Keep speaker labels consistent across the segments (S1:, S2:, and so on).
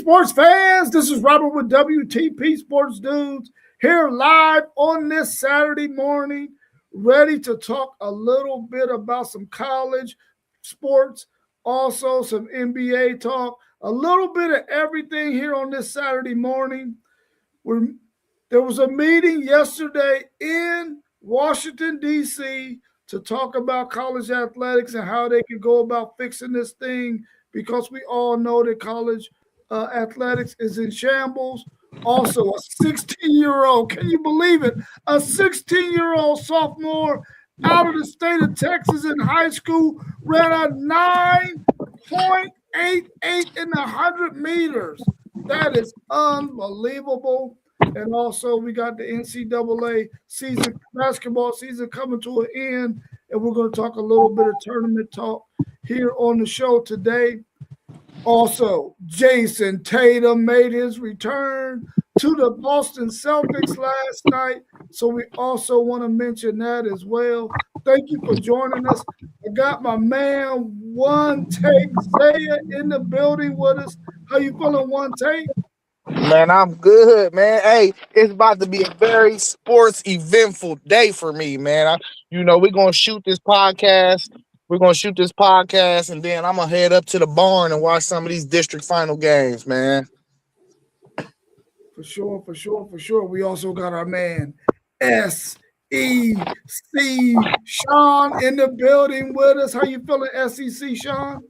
S1: sports fans, this is Robert with WTP Sports Dudes here live on this Saturday morning, ready to talk a little bit about some college sports, also some NBA talk, a little bit of everything here on this Saturday morning. There was a meeting yesterday in Washington, D.C. to talk about college athletics and how they can go about fixing this thing, because we all know that college athletics is in shambles. Also, a 16-year-old, can you believe it? A 16-year-old sophomore out of the state of Texas in high school ran a 9.88 in the 100 meters. That is unbelievable. And also, we got the NCAA basketball season coming to an end, and we're going to talk a little bit of tournament talk here on the show today. Also, Jason Tatum made his return to the Boston Celtics last night, so we also want to mention that as well. Thank you for joining us. I got my man, One Take Zaya, in the building with us. How you feeling, One Take?
S2: Man, I'm good, man. Hey, it's about to be a very sports eventful day for me, man. We're going to shoot this podcast. We're going to shoot this podcast, and then I'm going to head up to the barn and watch some of these district final games, man.
S1: For sure. We also got our man, SEC Sean, in the building with us. How you feeling, SEC Sean?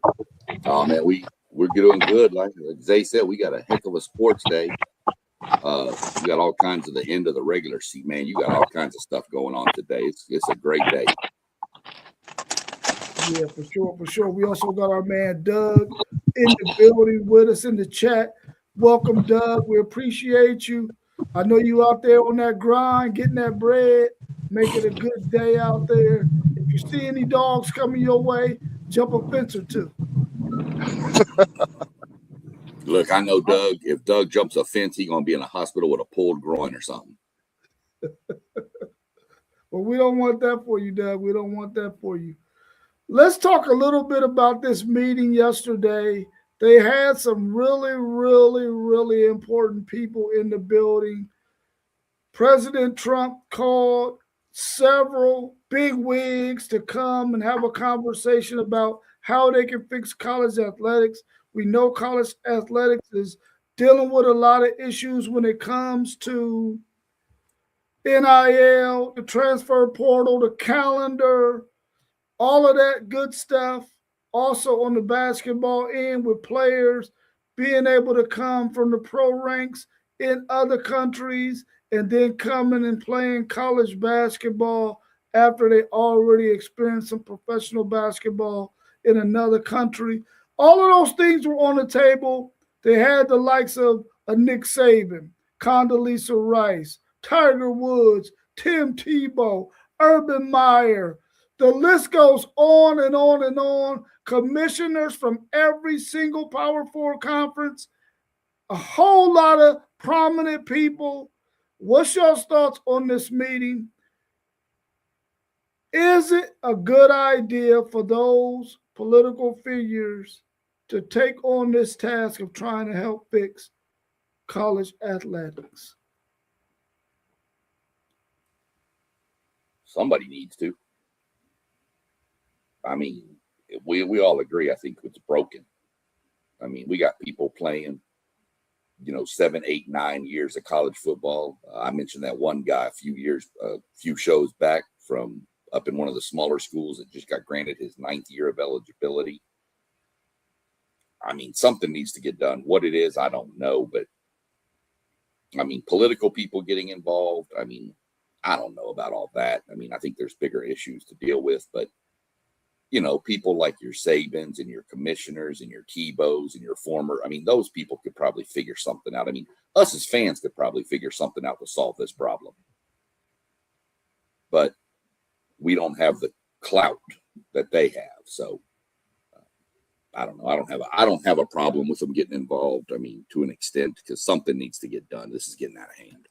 S3: Oh, man, we're doing good. Like Zay said, we got a heck of a sports day. We got all kinds of the end of the regular season, man. You got all kinds of stuff going on today. It's a great day.
S1: Yeah, for sure. We also got our man Doug in the building with us in the chat. Welcome, Doug. We appreciate you. I know you out there on that grind, getting that bread, making a good day out there. If you see any dogs coming your way, jump a fence or two.
S3: Look, I know Doug. If Doug jumps a fence, he's going to be in a hospital with a pulled groin or something.
S1: Well, we don't want that for you, Doug. We don't want that for you. Let's talk a little bit about this meeting yesterday. They had some really, really, really important people in the building. President Trump called several big wigs to come and have a conversation about how they can fix college athletics. We know college athletics is dealing with a lot of issues when it comes to NIL, the transfer portal, the calendar, all of that good stuff. Also on the basketball end, with players being able to come from the pro ranks in other countries and then coming and playing college basketball after they already experienced some professional basketball in another country. All of those things were on the table. They had the likes of a Nick Saban, Condoleezza Rice, Tiger Woods, Tim Tebow, Urban Meyer. The list goes on and on and on. Commissioners from every single Power Four conference, a whole lot of prominent people. What's your thoughts on this meeting? Is it a good idea for those political figures to take on this task of trying to help fix college athletics?
S3: Somebody needs to. I mean, we all agree, I think it's broken. I mean, we got people playing, 7, 8, 9 years of college football. I mentioned that one guy a few shows back from up in one of the smaller schools that just got granted his 9th year of eligibility. I mean, something needs to get done. What it is, I don't know. But, I mean, political people getting involved, I mean, I don't know about all that. I mean, I think there's bigger issues to deal with. But, people like your Sabans and your commissioners and your Tebows and your former, I mean, those people could probably figure something out. I mean, us as fans could probably figure something out to solve this problem. But we don't have the clout that they have. So I don't know. I don't have a problem with them getting involved. I mean, to an extent, because something needs to get done. This is getting out of hand.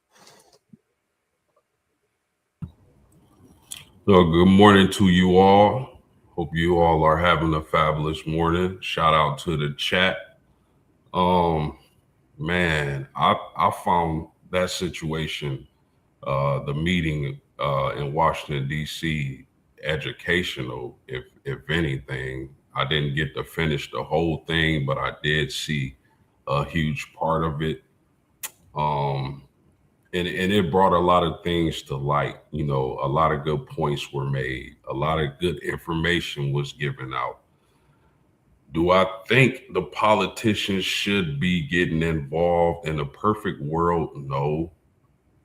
S4: So good morning to you all. Hope you all are having a fabulous morning. Shout out to the chat. Man, I found that situation, the meeting in Washington D.C. educational. If anything, I didn't get to finish the whole thing, but I did see a huge part of it. Um, and it brought a lot of things to light. You know, a lot of good points were made. A lot of good information was given out. Do I think the politicians should be getting involved in a perfect world? No.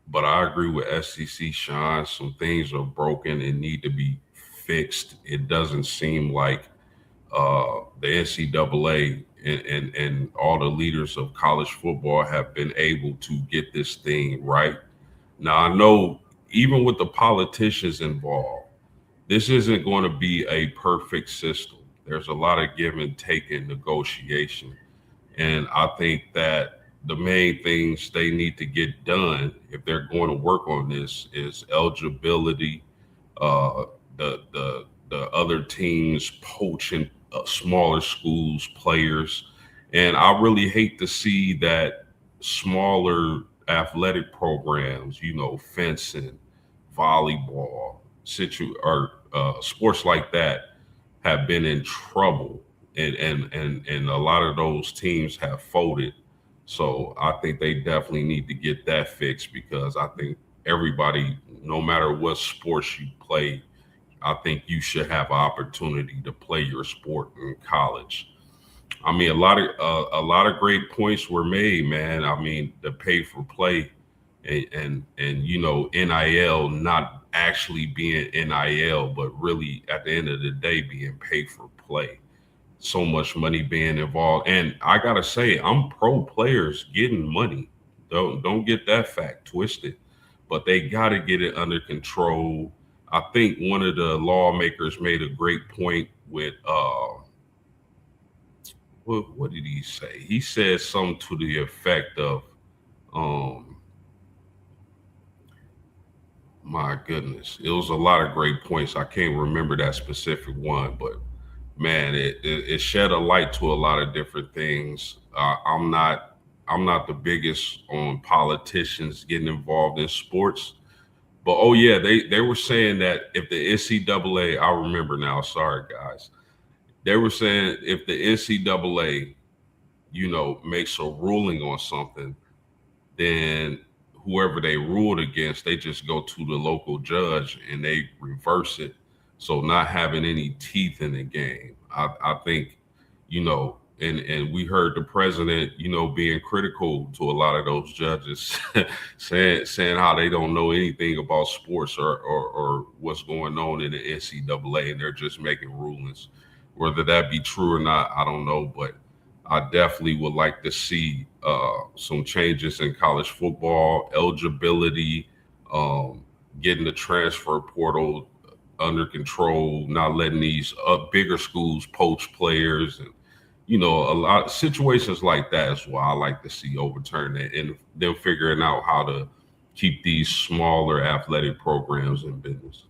S4: But I agree with SEC Sean. Some things are broken and need to be fixed. It doesn't seem like the NCAA and all the leaders of college football have been able to get this thing right. Now, I know even with the politicians involved, this isn't going to be a perfect system. There's a lot of give and take and negotiation. And I think that the main things they need to get done if they're going to work on this is eligibility, uh, the other teams poaching smaller schools players, and I really hate to see that smaller athletic programs, you know, fencing, volleyball, or sports like that, have been in trouble, and a lot of those teams have folded. So I think they definitely need to get that fixed because I think everybody, no matter what sports you play, I think you should have an opportunity to play your sport in college. I mean, a lot of great points were made, man. I mean, the pay for play and you know NIL not actually being NIL, but really at the end of the day being paid for play. So much money being involved, and I gotta say, I'm pro players getting money. Don't get that fact twisted, but they gotta get it under control. I think one of the lawmakers made a great point with what did he say? He said something to the effect of um my goodness, it was a lot of great points. I can't remember that specific one, but man, it shed a light to a lot of different things. I'm not the biggest on politicians getting involved in sports, but oh yeah, they were saying that if the NCAA, I remember now. Sorry guys, they were saying if the NCAA, you know, makes a ruling on something, then whoever they ruled against, they just go to the local judge and they reverse it. So not having any teeth in the game. I think, you know, and we heard the president, you know, being critical to a lot of those judges, saying how they don't know anything about sports or what's going on in the NCAA, and they're just making rulings. Whether that be true or not, I don't know, but I definitely would like to see some changes in college football eligibility, um, getting the transfer portal under control, not letting these bigger schools poach players, and you know, a lot of situations like that is what I like to see overturned, and them figuring out how to keep these smaller athletic programs in business.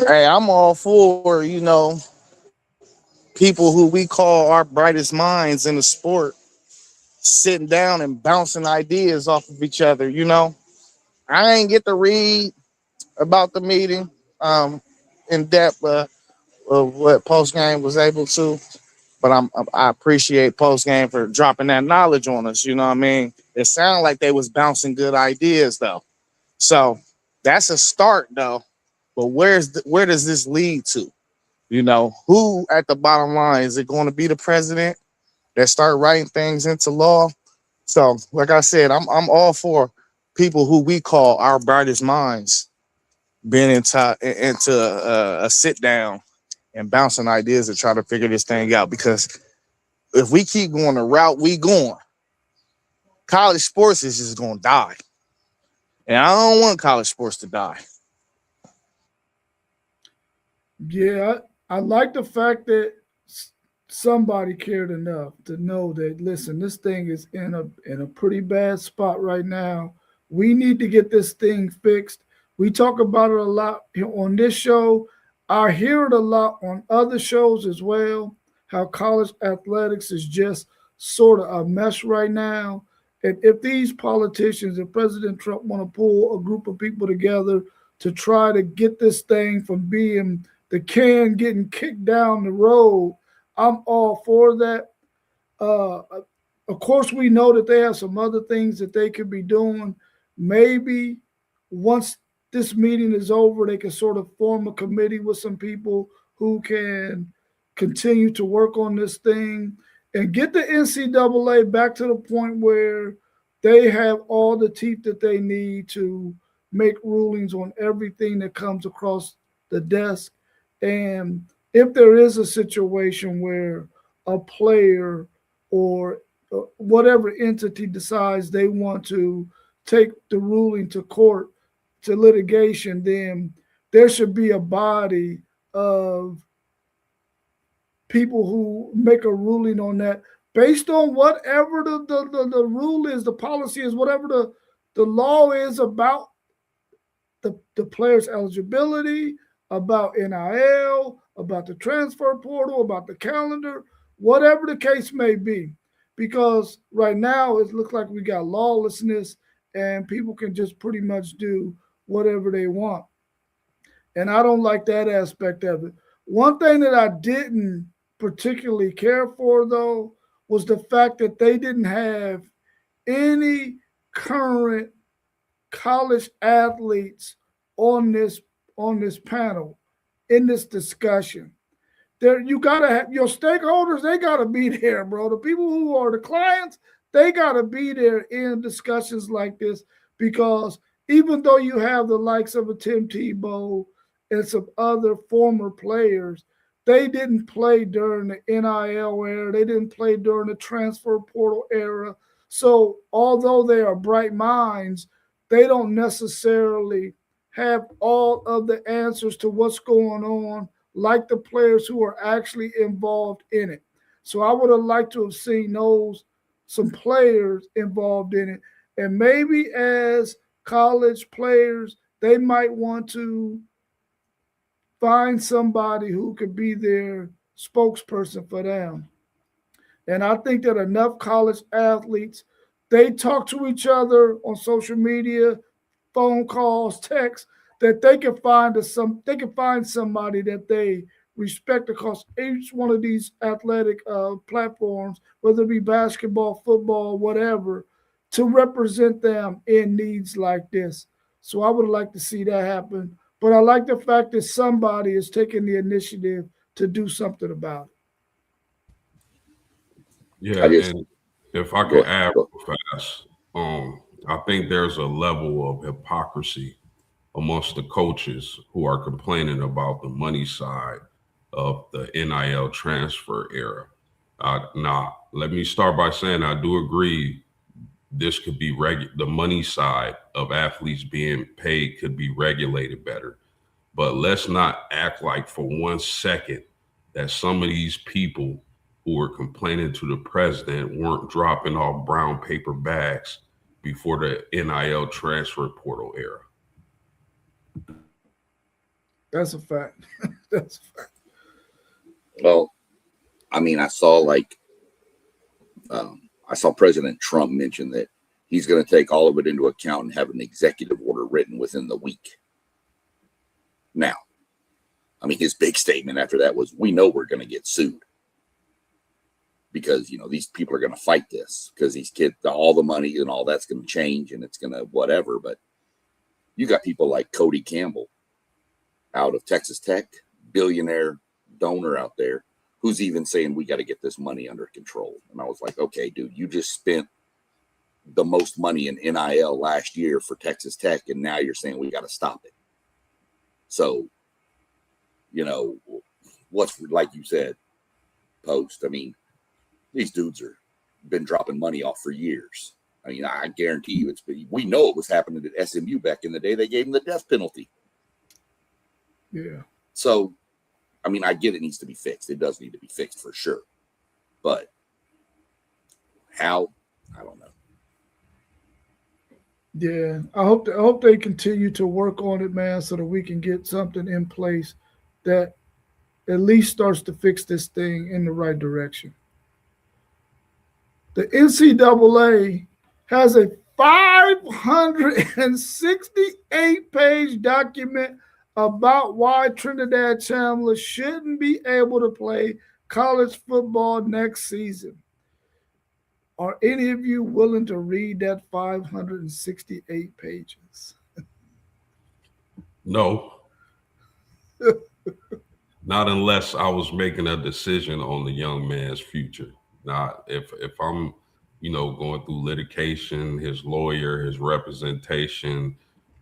S2: Hey, I'm all for, you know, people who we call our brightest minds in the sport sitting down and bouncing ideas off of each other, you know. I ain't get to read about the meeting in depth of what post game was able to, but I appreciate post game for dropping that knowledge on us. You know what I mean? It sounded like they was bouncing good ideas though, so that's a start though. But where does this lead to? You know, who at the bottom line is it going to be the president that start writing things into law? So, like I said, I'm all for people who we call our brightest minds being into a sit down and bouncing ideas to try to figure this thing out. Because if we keep going the route we going, college sports is just going to die, and I don't want college sports to die.
S1: Yeah, I like the fact that somebody cared enough to know that listen, this thing is in a pretty bad spot right now. We need to get this thing fixed. We talk about it a lot here on this show. I hear it a lot on other shows as well. how college athletics is just sort of a mess right now. And if these politicians and President Trump want to pull a group of people together to try to get this thing from being the can getting kicked down the road, I'm all for that. Uh, of course, we know that they have some other things that they could be doing. Maybe once this meeting is over, they can sort of form a committee with some people who can continue to work on this thing and get the NCAA back to the point where they have all the teeth that they need to make rulings on everything that comes across the desk. And if there is a situation where a player or whatever entity decides they want to take the ruling to court, to litigation, then there should be a body of people who make a ruling on that based on whatever the rule is, the policy is, whatever the law is about the player's eligibility, about NIL, about the transfer portal, about the calendar, whatever the case may be. Because right now it looks like we got lawlessness and people can just pretty much do whatever they want. And I don't like that aspect of it. One thing that I didn't particularly care for, though, was the fact that they didn't have any current college athletes on this panel in this discussion. There, you gotta have your stakeholders. They gotta be there, bro. The people who are the clients, they gotta be there in discussions like this because even though you have the likes of a Tim Tebow and some other former players, they didn't play during the NIL era. They didn't play during the transfer portal era. So although they are bright minds, they don't necessarily have all of the answers to what's going on like the players who are actually involved in it. So I would have liked to have seen some players involved in it. And maybe as college players, they might want to find somebody who could be their spokesperson for them. And I think that enough college athletes, they talk to each other on social media, phone calls, texts, that they can find somebody that they respect across each one of these athletic platforms, whether it be basketball, football, whatever, to represent them in needs like this. So I would like to see that happen. But I like the fact that somebody is taking the initiative to do something about
S4: it. Yeah, and if I could add fast, I think there's a level of hypocrisy amongst the coaches who are complaining about the money side of the NIL transfer era. Now, let me start by saying I do agree this could be the money side of athletes being paid could be regulated better. But let's not act like for 1 second that some of these people who were complaining to the president weren't dropping off brown paper bags before the NIL transfer portal era.
S1: That's a fact. That's a fact.
S3: Well, I mean, I saw President Trump mention that he's going to take all of it into account and have an executive order written within the week. Now, I mean, his big statement after that was, we know we're going to get sued because, these people are going to fight this because these kids, all the money and all that's going to change and it's going to whatever. But you got people like Cody Campbell out of Texas Tech, billionaire donor out there, who's even saying we got to get this money under control. And I was like, okay, dude, you just spent the most money in NIL last year for Texas Tech, and now you're saying we got to stop it. So, what's like you said, Post, I mean, these dudes been dropping money off for years. I mean, I guarantee you we know it was happening at SMU back in the day. They gave them the death penalty.
S1: Yeah.
S3: So, I mean, I get it needs to be fixed. It does need to be fixed for sure. But how? I don't know.
S1: Yeah, I hope they continue to work on it, man, so that we can get something in place that at least starts to fix this thing in the right direction. The NCAA has a 568-page document about why Trinidad Chandler shouldn't be able to play college football next season. Are any of you willing to read that 568 pages?
S4: No. Not unless I was making a decision on the young man's future. Now, if I'm, going through litigation, his lawyer, his representation,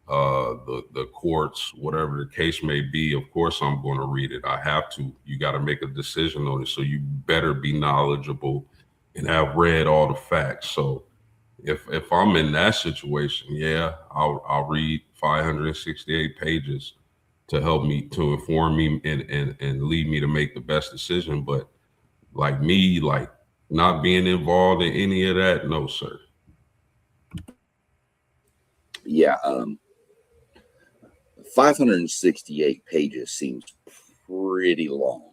S4: the courts, whatever the case may be, of course I'm going to read it. I have to. You got to make a decision on it, so you better be knowledgeable and have read all the facts. So if I'm in that situation, yeah, I'll read 568 pages to help me, to inform me and lead me to make the best decision. But like me, like not being involved in any of that, no, sir.
S3: Yeah, 568 pages seems pretty long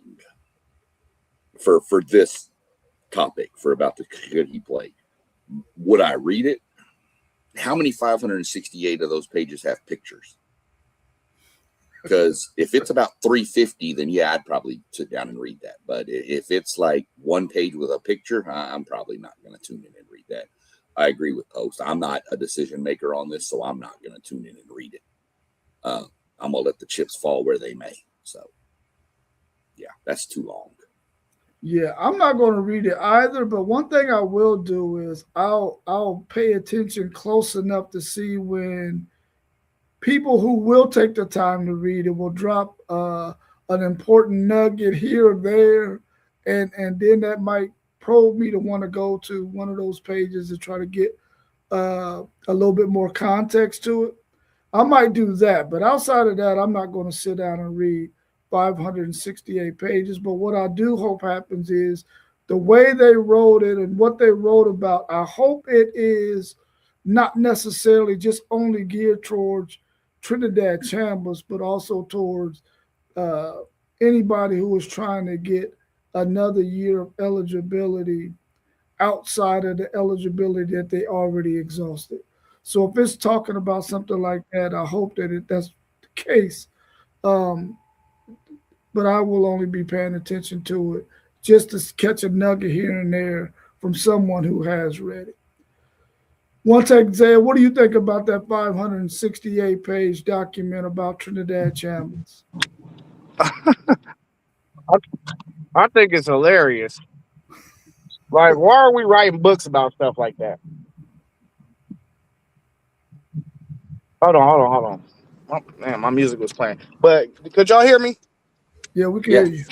S3: for this topic, for about the could he play. Would I read it? How many 568 of those pages have pictures? Because if it's about 350, then yeah, I'd probably sit down and read that. But if it's like one page with a picture, I'm probably not going to tune in and read that. I agree with Post. I'm not a decision maker on this, so I'm not going to tune in and read it. I'm going to let the chips fall where they may. So, yeah, that's too long.
S1: Yeah, I'm not going to read it either. But one thing I will do is I'll pay attention close enough to see when people who will take the time to read it will drop an important nugget here or there, and then that might probe me to want to go to one of those pages to try to get a little bit more context to it. I might do that, but outside of that, I'm not going to sit down and read 568 pages. But what I do hope happens is the way they wrote it and what they wrote about, I hope it is not necessarily just only geared towards Trinidad Chambers, but also towards anybody who is trying to get another year of eligibility outside of the eligibility that they already exhausted. So if it's talking about something like that, I hope that that's the case. Um, but I will only be paying attention to it just to catch a nugget here and there from someone who has read it. One take, Zay, what do you think about that 568-page document about Trinidad Chambers?
S2: I think it's hilarious. Like, why are we writing books about stuff like that? Hold on. Oh, man, my music was playing. But could y'all hear me?
S1: Yeah, we can hear you.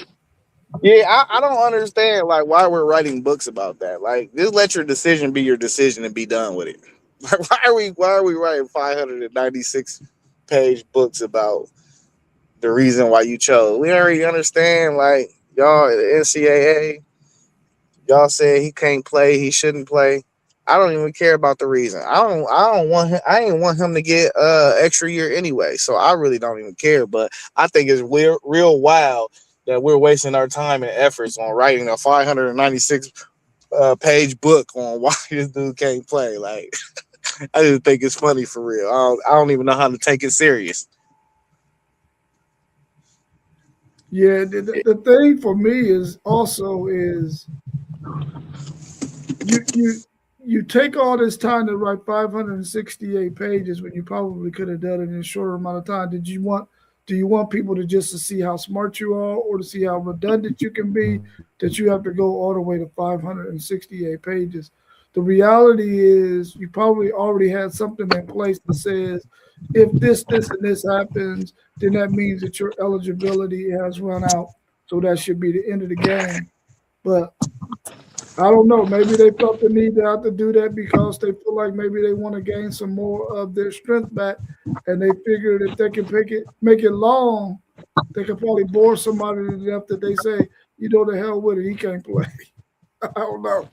S2: Yeah, I don't understand like why we're writing books about that. Like, just let your decision be your decision and be done with it. Like, why are we writing 596-page books about the reason why you chose? We already understand, like, y'all at the NCAA, y'all said he can't play, he shouldn't play. I don't even care about the reason. I ain't want him to get extra year anyway. So I really don't even care. But I think it's real wild that we're wasting our time and efforts on writing a 596 page book on why this dude can't play. Like, I just think it's funny for real. I don't even know how to take it serious.
S1: Yeah, the thing for me is also is you take all this time to write 568 pages when you probably could have done it in a shorter amount of time. Do you want people to see how smart you are, or to see how redundant you can be, that you have to go all the way to 568 pages? The reality is you probably already had something in place that says if this, and this happens, then that means that your eligibility has run out. So that should be the end of the game. But I don't know. Maybe they felt the need to have to do that because they feel like maybe they want to gain some more of their strength back, and they figured if they can make it long, they could probably bore somebody to death that they say, the hell with it, he can't play. I don't know.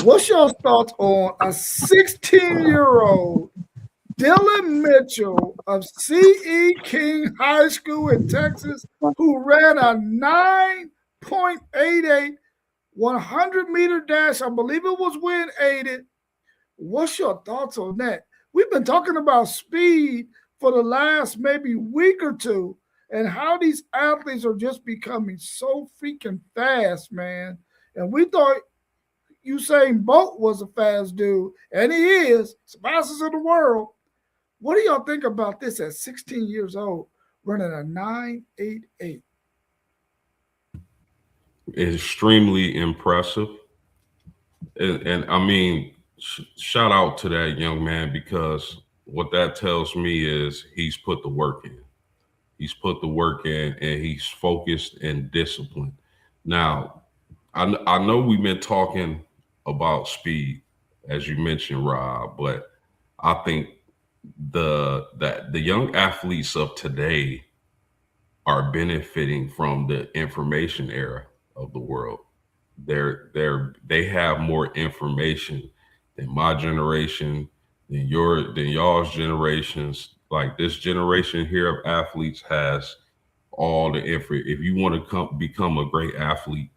S1: What's your thoughts on a 16-year-old Dillion Mitchell of C.E. King High School in Texas, who ran a 9.88 100-meter dash. I believe it was wind aided. What's your thoughts on that? We've been talking about speed for the last maybe week or two and how these athletes are just becoming so freaking fast, man. And we thought Usain Bolt was a fast dude, and he is. He's the fastest in the world. What do y'all think about this at 16 years old, running a 9.88?
S4: Extremely impressive. And I mean, shout out to that young man, because what that tells me is he's put the work in. He's put the work in, and he's focused and disciplined. Now, I know we've been talking about speed, as you mentioned, Rob, but I think the young athletes of today are benefiting from the information era of the world. They have more information than my generation, than y'all's generations. Like, this generation here of athletes has all the info. If you want to become a great athlete,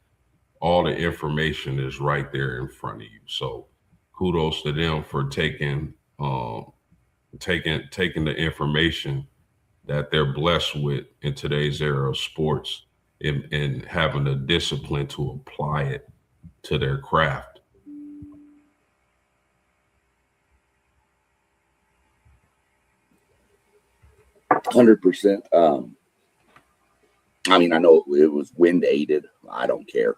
S4: all the information is right there in front of you. So kudos to them for taking the information that they're blessed with in today's era of sports, and having the discipline to apply it to their craft.
S3: $100%. I mean, I know it was wind aided. I don't care.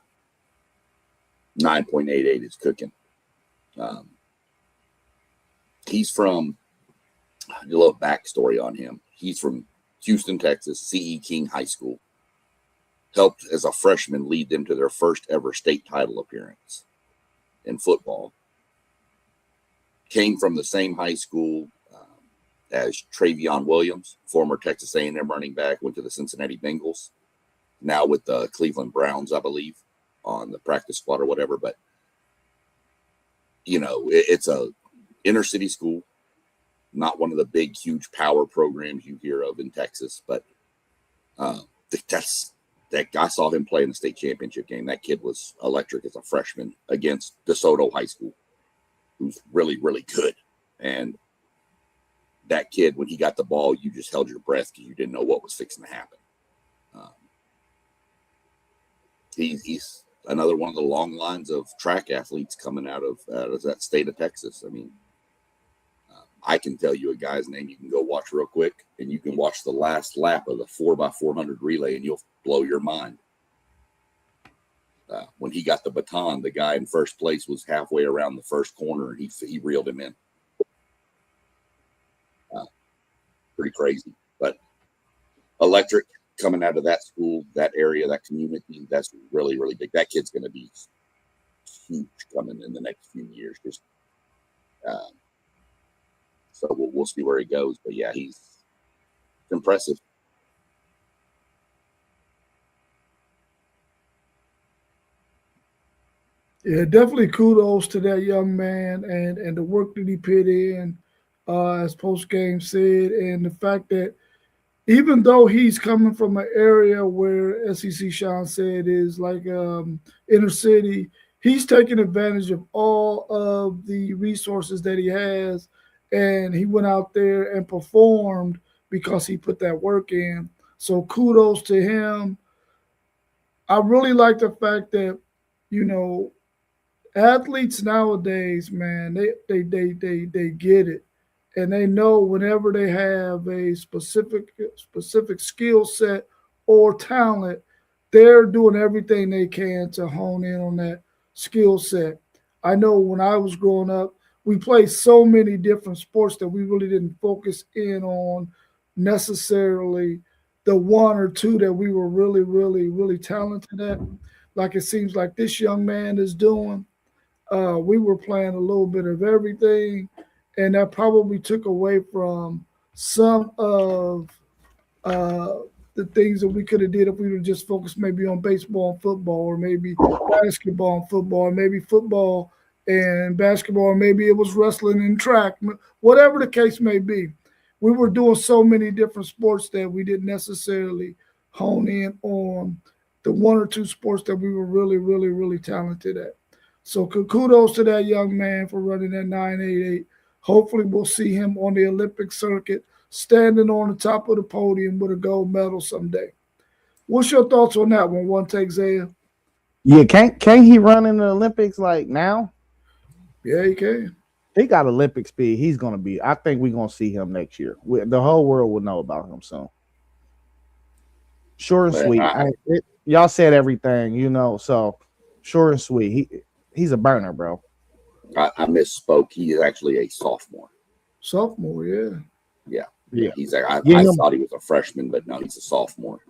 S3: 9.88 is cooking. He's from, a little backstory on him. He's from Houston, Texas, C.E. King High School. Helped as a freshman lead them to their first ever state title appearance in football. Came from the same high school as Travion Williams, former Texas A&M running back, went to the Cincinnati Bengals, now with the Cleveland Browns, I believe, on the practice squad or whatever. But, you know, it's a inner city school, not one of the big, huge power programs you hear of in Texas. But that guy, saw him play in the state championship game. That kid was electric as a freshman against DeSoto High School, who's really, really good. And that kid, when he got the ball, you just held your breath because you didn't know what was fixing to happen. He's another one of the long lines of track athletes coming out of that state of Texas. I mean, I can tell you a guy's name you can go watch real quick, and you can watch the last lap of the 4x400 relay, and you'll blow your mind. When he got the baton, the guy in first place was halfway around the first corner, and he reeled him in. Pretty crazy, but electric coming out of that school, that area, that community. That's really, really big. That kid's going to be huge coming in the next few years. Just so we'll see where he goes. But yeah, he's impressive.
S1: Yeah, definitely kudos to that young man and the work that he put in, as post game said, and the fact that even though he's coming from an area where SEC Sean said is like inner city, he's taking advantage of all of the resources that he has, and he went out there and performed because he put that work in. So kudos to him. I really like the fact that, you know, athletes nowadays, man, they get it. And they know whenever they have a specific skill set or talent, they're doing everything they can to hone in on that skill set. I know when I was growing up, we played so many different sports that we really didn't focus in on necessarily the one or two that we were really, really, really talented at. Like it seems like this young man is doing. We were playing a little bit of everything, and that probably took away from some of the things that we could have did if we would just focused maybe on baseball and football, or maybe basketball and football, or maybe football and basketball, maybe it was wrestling and track, whatever the case may be. We were doing so many different sports that we didn't necessarily hone in on the one or two sports that we were really, really, really talented at. So kudos to that young man for running that 9.88. Hopefully we'll see him on the Olympic circuit, standing on the top of the podium with a gold medal someday. What's your thoughts on that one? One take, Zaya?
S2: Yeah, can't he run in the Olympics like now?
S1: Yeah, he can.
S2: He got Olympic speed. He's gonna be. I think we're gonna see him next year. The whole world will know about him soon. Short and sweet. Y'all said everything, So short and sweet. He's a burner, bro.
S3: I misspoke. He is actually a sophomore.
S1: Sophomore, yeah.
S3: Yeah. He's like I thought he was a freshman, but no, he's a sophomore.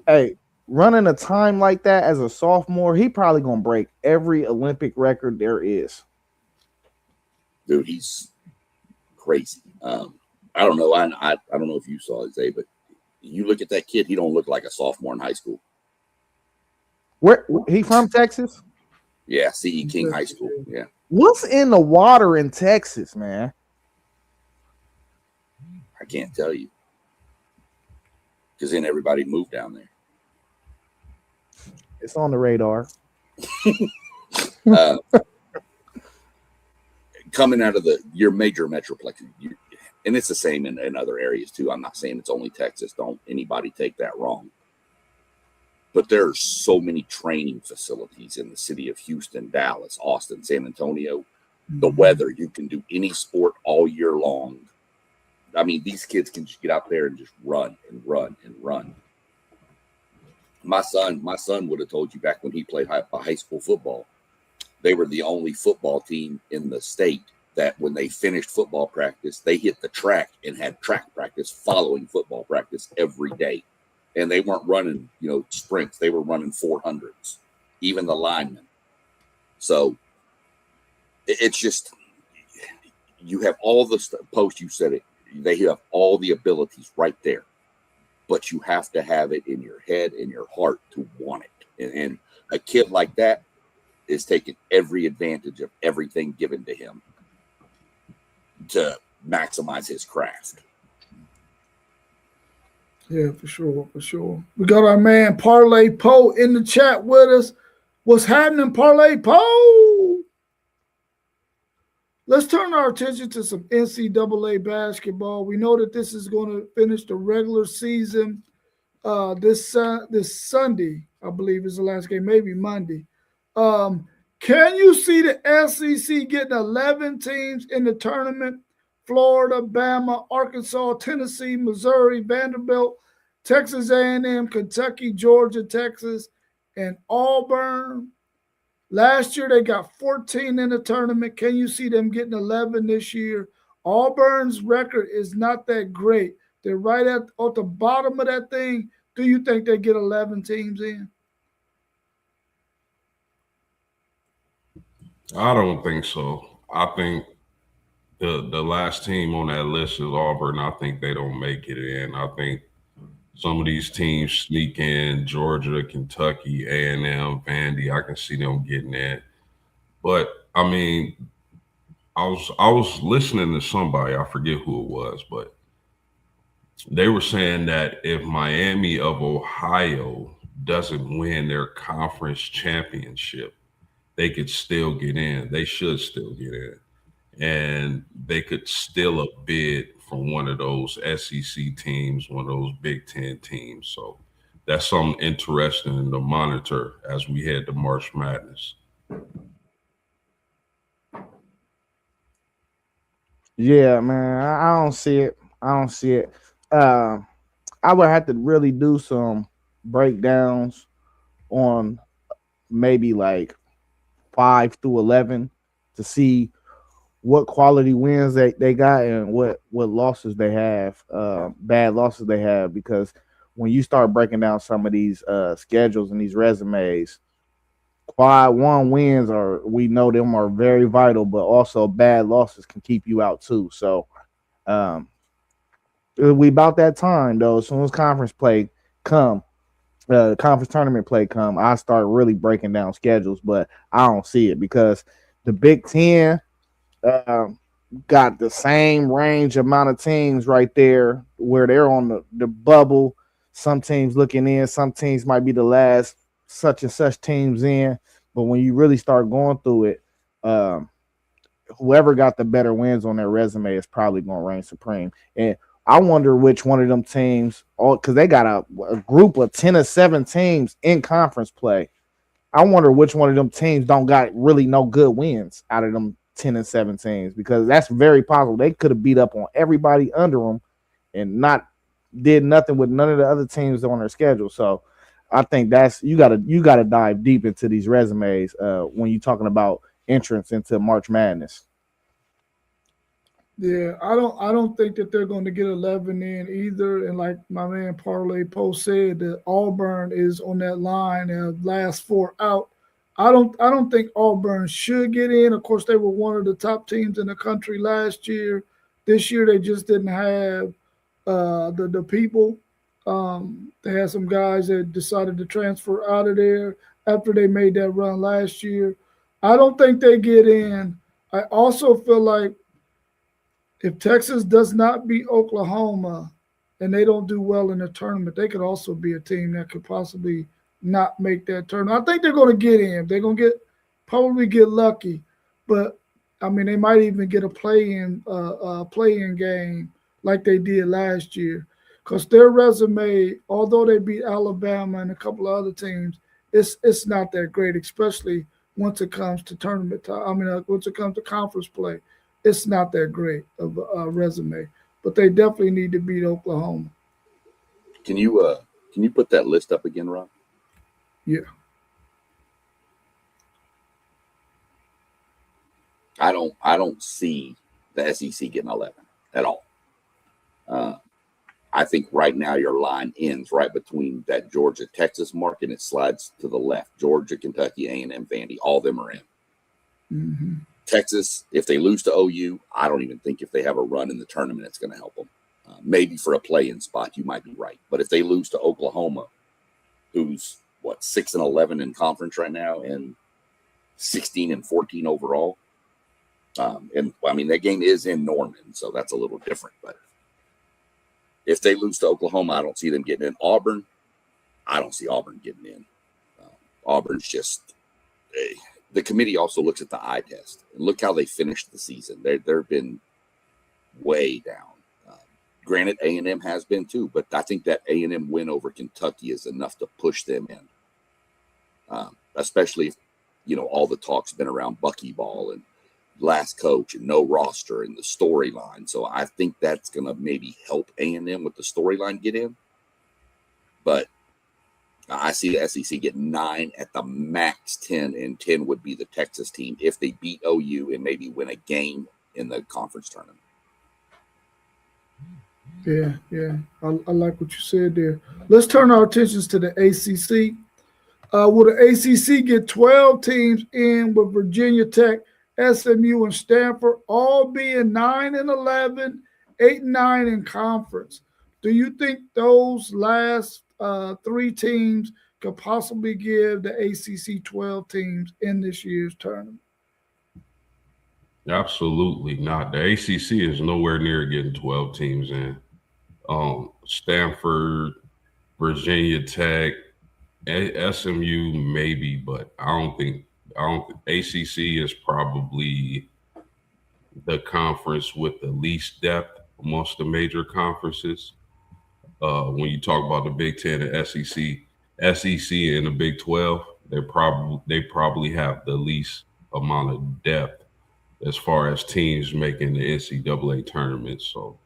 S2: Hey, running a time like that as a sophomore, he probably gonna break every Olympic record there is.
S3: Dude, he's crazy. I don't know. I don't know if you saw it, Zay, but you look at that kid, he don't look like a sophomore in high school.
S2: Where he from? Texas?
S3: Yeah, C.E. King High School. Yeah.
S2: What's in the water in Texas, man?
S3: I can't tell you. Because then everybody moved down there.
S2: It's on the radar.
S3: Coming out of your major metroplex, and it's the same in other areas too. I'm not saying it's only Texas. Don't anybody take that wrong. But there are so many training facilities in the city of Houston, Dallas, Austin, San Antonio. The weather, you can do any sport all year long. I mean, these kids can just get out there and just run and run and run. My son would have told you back when he played high school football, they were the only football team in the state that when they finished football practice, they hit the track and had track practice following football practice every day. And they weren't running, sprints. They were running 400s, even the linemen. So it's just, you have all the post, you said it, they have all the abilities right there, but you have to have it in your head and your heart to want it. And a kid like that is taking every advantage of everything given to him to maximize his craft.
S1: Yeah, for sure. We got our man Parlay Poe in the chat with us. What's happening, Parlay Poe? Let's turn our attention to some NCAA basketball. We know that this is going to finish the regular season this Sunday, I believe is the last game, maybe Monday. Can you see the SEC getting 11 teams in the tournament? Florida, Bama, Arkansas, Tennessee, Missouri, Vanderbilt, Texas A&M, Kentucky, Georgia, Texas, and Auburn. Last year, they got 14 in the tournament. Can you see them getting 11 this year? Auburn's record is not that great. They're right at the bottom of that thing. Do you think they get 11 teams in?
S4: I don't think so. I think the last team on that list is Auburn. I think they don't make it in. I think some of these teams sneak in: Georgia, Kentucky, A&M, Vandy. I can see them getting in. But I mean, I was listening to somebody, I forget who it was, but they were saying that if Miami of Ohio doesn't win their conference championship, they could still get in. They should still get in. And they could steal a bid from one of those SEC teams, one of those Big Ten teams. So that's something interesting to monitor as we head to March Madness.
S2: Yeah, man, I don't see it. I would have to really do some breakdowns on maybe like 5 through 11 to see what quality wins they got and what losses they have, bad losses they have. Because when you start breaking down some of these schedules and these resumes, quad one wins we know them are very vital, but also bad losses can keep you out too. So we about that time though. As soon as conference play come, conference tournament play come, I start really breaking down schedules, but I don't see it because The Big Ten got the same range amount of teams right there where they're on the bubble. Some teams looking in, some teams might be the last such and such teams in. But when you really start going through it, whoever got the better wins on their resume is probably going to reign supreme. And I wonder which one of them teams, because they got a group of 10 or 7 teams in conference play. I wonder which one of them teams don't got really no good wins out of them 10 and 7 teams, because that's very possible. They could have beat up on everybody under them and not did nothing with none of the other teams on their schedule. So I think that's you gotta dive deep into these resumes when you're talking about entrance into March Madness.
S1: Yeah, I don't think that they're going to get 11 in either. And like my man Parlay Post said, that Auburn is on that line of last 4 out. I don't think Auburn should get in. Of course, they were one of the top teams in the country last year. This year they just didn't have the people. They had some guys that decided to transfer out of there after they made that run last year. I don't think they get in. I also feel like if Texas does not beat Oklahoma and they don't do well in the tournament, they could also be a team that could possibly not make that tournament. I think they're going to get in. They're going to probably get lucky, but I mean they might even get a play-in game like they did last year, because their resume, although they beat Alabama and a couple of other teams, it's not that great, especially once it comes to tournament time. I mean, once it comes to conference play. It's not that great of a resume, but they definitely need to beat Oklahoma.
S3: Can you put that list up again, Rob?
S1: Yeah.
S3: I don't see the SEC getting 11 at all. I think right now your line ends right between that Georgia-Texas mark, and it slides to the left. Georgia, Kentucky, A&M, Vandy, all of them are in.
S1: Mm-hmm.
S3: Texas, if they lose to OU, I don't even think if they have a run in the tournament, it's going to help them. Maybe for a play-in spot, you might be right. But if they lose to Oklahoma, who's 6-11 in conference right now and 16-14 overall, and I mean that game is in Norman, so that's a little different. But if they lose to Oklahoma, I don't see them getting in. Auburn, I don't see Auburn getting in. Auburn's just the committee also looks at the eye test and look how they finished the season. They've been way down. Granted, A&M has been too, but I think that A&M win over Kentucky is enough to push them in. Especially if all the talk's been around Buckyball and last coach and no roster and the storyline. So I think that's going to maybe help A&M with the storyline get in. But I see the SEC get 9 at the max 10, and 10 would be the Texas team if they beat OU and maybe win a game in the conference tournament.
S1: Yeah. I like what you said there. Let's turn our attentions to the ACC. Will the ACC get 12 teams in with Virginia Tech, SMU, and Stanford all being 9-11, 8-9 in conference? Do you think those last 3 teams could possibly give the ACC 12 teams in this year's tournament?
S4: Absolutely not. The ACC is nowhere near getting 12 teams in. Stanford, Virginia Tech, SMU maybe, but I don't think ACC is probably the conference with the least depth amongst the major conferences. When you talk about the Big Ten and SEC and the Big 12, they probably have the least amount of depth as far as teams making the NCAA tournament. So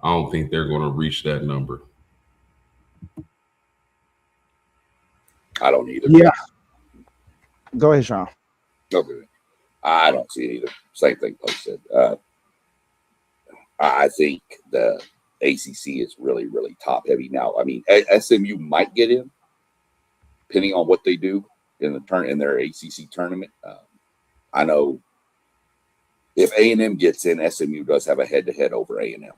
S4: I don't think they're going to reach that number.
S3: I don't either.
S2: Yeah. Go ahead, Sean.
S3: Okay. I don't see it either. Same thing Post said. I think the ACC is really, really top heavy now. I mean, SMU might get in, depending on what they do in their ACC tournament. I know if A&M gets in, SMU does have a head-to-head over A&M,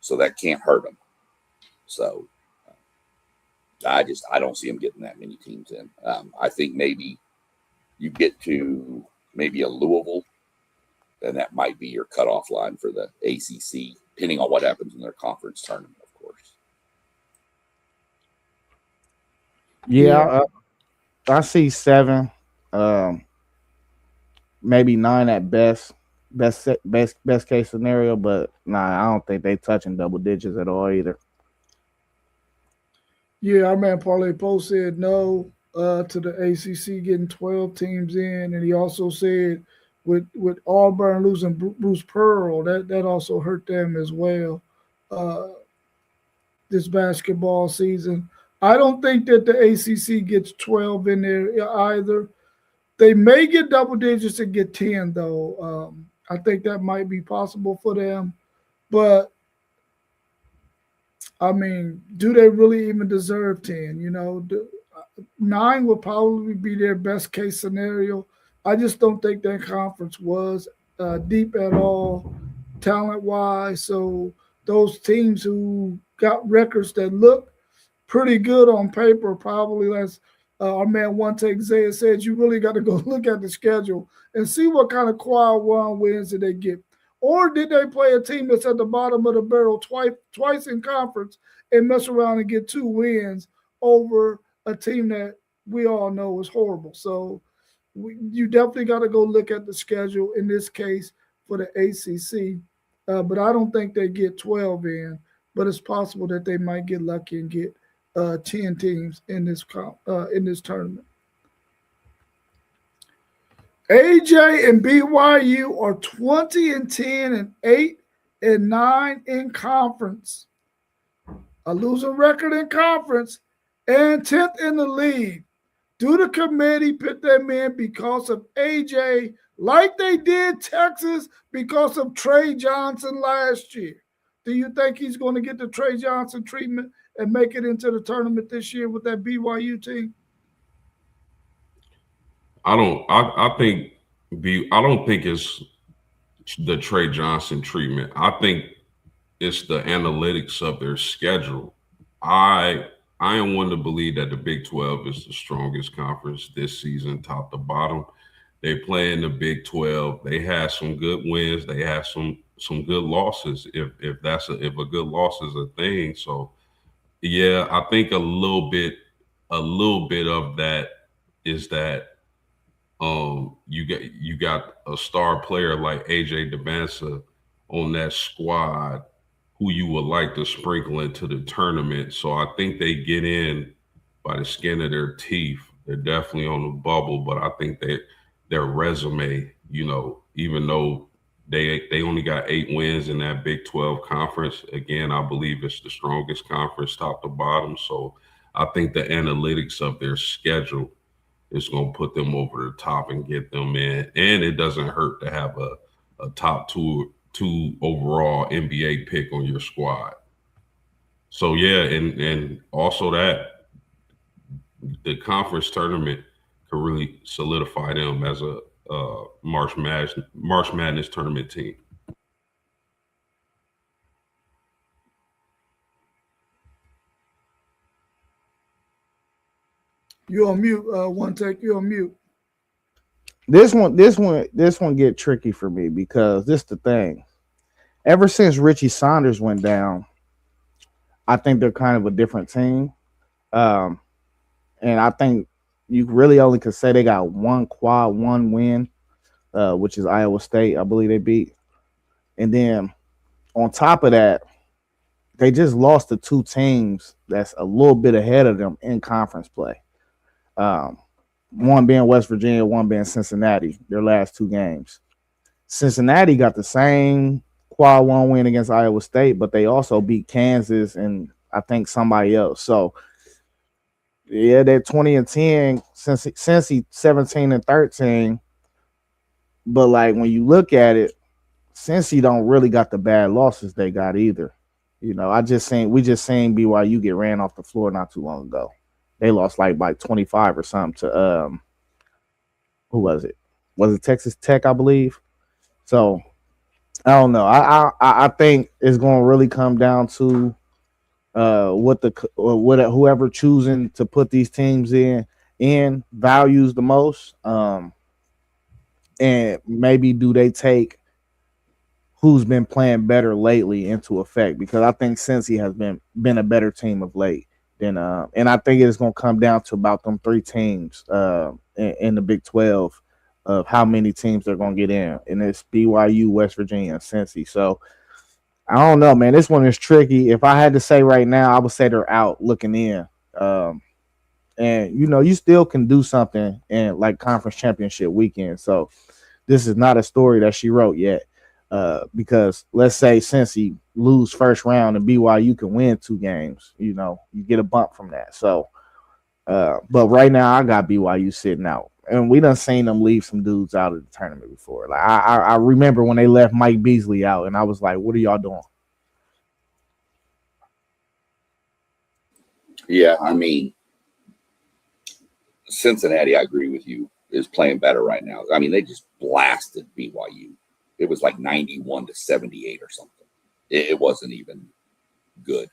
S3: so that can't hurt them. So I don't see them getting that many teams in. I think maybe you get to maybe a Louisville, then that might be your cutoff line for the ACC, depending on what happens in their conference tournament, of course.
S2: Yeah, I see 7, maybe 9 at best case scenario. But nah, I don't think they touching double digits at all either.
S1: Yeah, our man Parlay Post said no to the ACC getting 12 teams in, and he also said with Auburn losing Bruce Pearl, that also hurt them as well this basketball season. I don't think that the ACC gets 12 in there either. They may get double digits and get 10 though. I think that might be possible for them, but I mean, do they really even deserve 10? 9 would probably be their best case scenario. I just don't think that conference was deep at all, talent wise. So those teams who got records that look pretty good on paper, probably as our man One Take Zaya said, you really got to go look at the schedule and see what kind of quad one wins did they get. Or did they play a team that's at the bottom of the barrel twice in conference and mess around and get 2 wins over a team that we all know is horrible? So you definitely got to go look at the schedule in this case for the ACC. But I don't think they get 12 in, but it's possible that they might get lucky and get 10 teams in this tournament. AJ and BYU are 20-10 and 8-9 in conference. A losing record in conference and 10th in the league. Do the committee put them in because of AJ, like they did Texas because of Trey Johnson last year? Do you think he's going to get the Trey Johnson treatment and make it into the tournament this year with that BYU team?
S4: I don't think it's the Trey Johnson treatment. I think it's the analytics of their schedule. I am one to believe that the Big 12 is the strongest conference this season, top to bottom. They play in the Big 12. They had some good wins. They had some good losses. If a good loss is a thing. So yeah, I think a little bit of that is that you got a star player like AJ DeBansa on that squad who you would like to sprinkle into the tournament. So I think they get in by the skin of their teeth. They're definitely on the bubble, but I think that their resume, even though they only got 8 wins in that Big 12 conference, again, I believe it's the strongest conference top to bottom. So I think the analytics of their schedule is going to put them over the top and get them in. And it doesn't hurt to have a top two overall NBA pick on your squad. So yeah, and also that the conference tournament could really solidify them as a March Madness tournament team.
S1: You're on mute. One Take. You're on mute.
S2: This one get tricky for me because this the thing. Ever since Richie Saunders went down, I think they're kind of a different team. And I think you really only could say they got one quad one win, which is Iowa State, I believe they beat. And then on top of that, they just lost to 2 teams that's a little bit ahead of them in conference play. One being West Virginia, one being Cincinnati, their last 2 games. Cincinnati got the same quad one win against Iowa State, but they also beat Kansas and I think somebody else. So yeah, they're 20-10, Cincy 17-13. But like when you look at it, Cincy don't really got the bad losses they got either. We just seen BYU get ran off the floor not too long ago. They lost like by 25 or something to who was it? Was it Texas Tech, I believe? So I don't know. I think it's going to really come down to whoever choosing to put these teams in values the most. and maybe do they take who's been playing better lately into effect? Because I think Cincy has been a better team of late than and I think it's gonna come down to about them three teams in the Big 12 of how many teams they're gonna get in, and it's BYU, West Virginia, and Cincy. So I don't know, man. This one is tricky. If I had to say right now, I would say they're out looking in. And you still can do something in like conference championship weekend. So this is not a story that she wrote yet. Because let's say since he lose first round and BYU can win 2 games, you get a bump from that. So, but right now I got BYU sitting out, and we done seen them leave some dudes out of the tournament before. Like I remember when they left Mike Beasley out, and I was like, "What are y'all doing?"
S3: Yeah, I mean, Cincinnati, I agree with you, is playing better right now. I mean, they just blasted BYU. It was like 91-78 or something. It wasn't even good.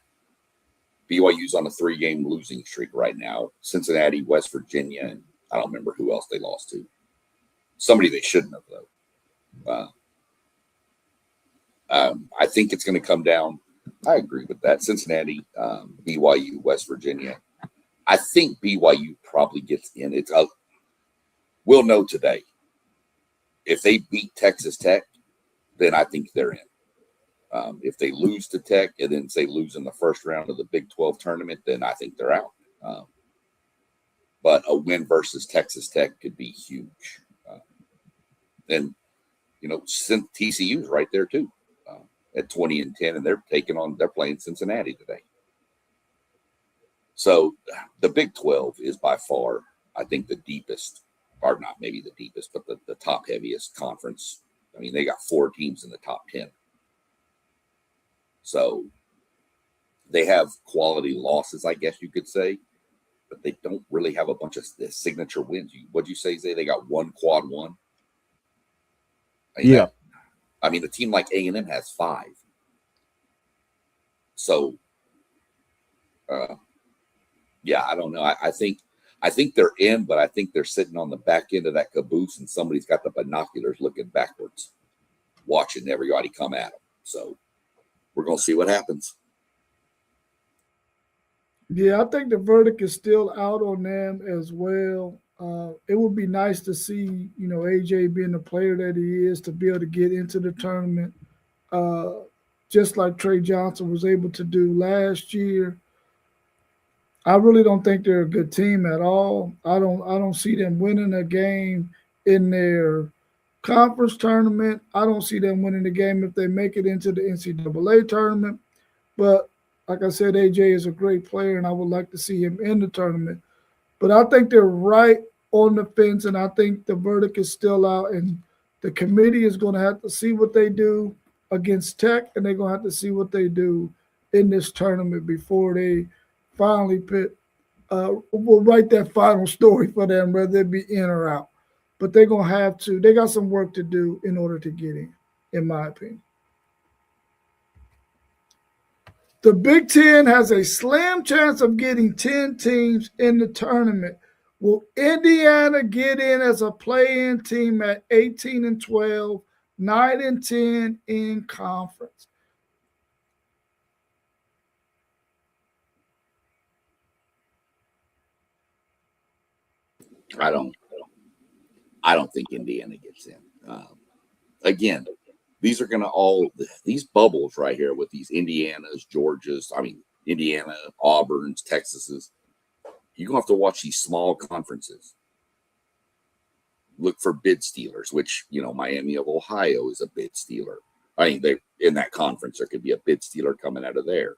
S3: BYU's on a 3-game losing streak right now. Cincinnati, West Virginia, and I don't remember who else they lost to. Somebody they shouldn't have, though. I think it's going to come down. I agree with that. Cincinnati, BYU, West Virginia. I think BYU probably gets in. We'll know today. If they beat Texas Tech, then I think they're in. If they lose to Tech and then say lose in the first round of the Big 12 tournament, then I think they're out. But a win versus Texas Tech could be huge. Then, TCU's right there too, at 20-10, and they're playing Cincinnati today. So the Big 12 is by far, I think, the deepest, or not maybe the deepest, but the top heaviest conference. I mean, they got 4 teams in the top 10. So they have quality losses, I guess you could say, but they don't really have a bunch of signature wins. What'd you say, Zay? They got 1 quad 1?
S2: Yeah.
S3: I mean, a team like A&M has 5. So, yeah, I don't know. I think they're in, but I think they're sitting on the back end of that caboose, and somebody's got the binoculars looking backwards, watching everybody come at them. So we're going to see what happens.
S1: Yeah, I think the verdict is still out on them as well. It would be nice to see, AJ being the player that he is, to be able to get into the tournament, just like Trey Johnson was able to do last year. I really don't think they're a good team at all. I don't see them winning a game in their conference tournament. I don't see them winning the game if they make it into the NCAA tournament. But like I said, AJ is a great player, and I would like to see him in the tournament. But I think they're right on the fence, and I think the verdict is still out, and the committee is going to have to see what they do against Tech, and they're going to have to see what they do in this tournament before they finally will write that final story for them, whether it be in or out. But they're going to have to. They got some work to do in order to get in my opinion. The Big Ten has a slim chance of getting 10 teams in the tournament. Will Indiana get in as a play-in team at 18-12, 9-10 in conference?
S3: I don't think Indiana gets in. Again, these are going to these bubbles right here with these Indianas, Georgias, Indiana, Auburns, Texases. You're going to have to watch these small conferences. Look for bid stealers, which, Miami of Ohio is a bid stealer. They in that conference, there could be a bid stealer coming out of there.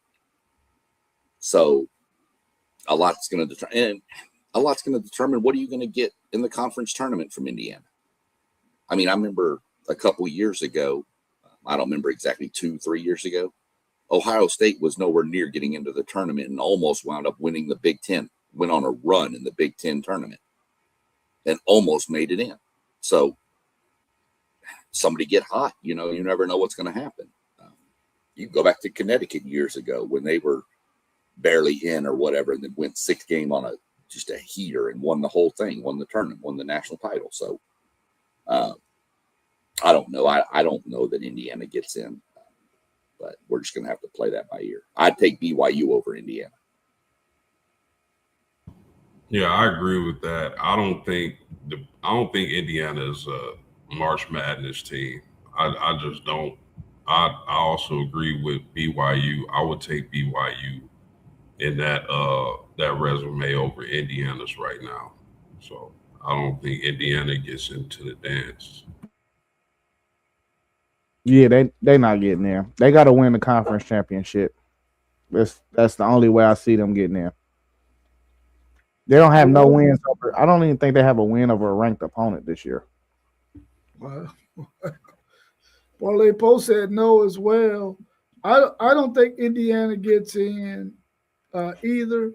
S3: So a lot's going to determine what are you going to get in the conference tournament from Indiana. I remember a couple years ago, I don't remember exactly 2-3 years ago, Ohio State was nowhere near getting into the tournament and almost wound up winning the Big Ten, went on a run in the Big Ten tournament and almost made it in. So somebody get hot, you never know what's going to happen. You go back to Connecticut years ago when they were barely in or whatever, and then went 6 game on just a heater and won the whole thing, won the tournament, won the national title. So I don't know. I don't know that Indiana gets in, but we're just going to have to play that by ear. I'd take BYU over Indiana.
S4: Yeah, I agree with that. I don't think Indiana is a March Madness team. I just don't. I also agree with BYU. I would take BYU in that resume over Indiana's right now. So I don't think Indiana gets into the dance.
S2: Yeah, they not getting there. They got to win the conference championship. That's the only way I see them getting there. They don't have no wins over. I don't even think they have a win over a ranked opponent this year.
S1: Parlay Post said no as well. I don't think Indiana gets in either,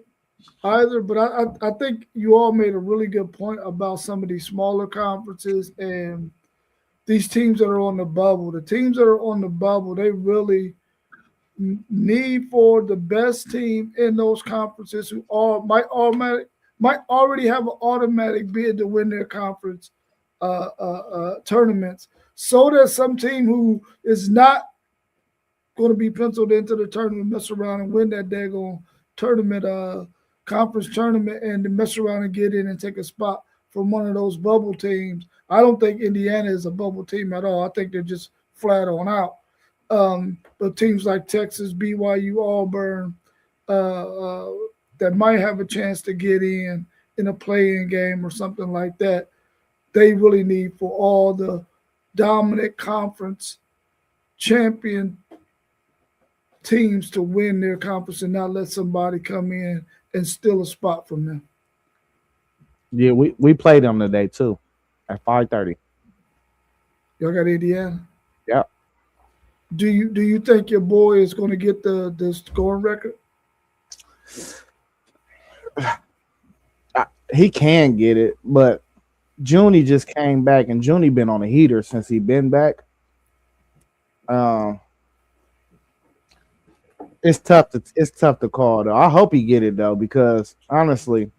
S1: but I think you all made a really good point about some of these smaller conferences and these teams that are on the bubble. The teams that are on the bubble, they really need for the best team in those conferences who might already have an automatic bid to win their conference tournaments, so that some team who is not going to be penciled into the tournament mess around and win that daggone tournament, conference tournament, and to mess around and get in and take a spot from one of those bubble teams. I don't think Indiana is a bubble team at all. I think they're just flat on out. But teams like Texas, BYU, Auburn, that might have a chance to get in a play-in game or something like that, they really need for all the dominant conference champion teams to win their conference and not let somebody come in and steal a spot from them.
S2: Yeah, we played them today too at 5:30.
S1: Y'all got Indiana?
S2: Yeah.
S1: Do you think your boy is going to get the scoring record?
S2: He can get it, but Junie just came back, and Junie been on a heater since he been back. It's tough to call though. I hope he get it though, because honestly,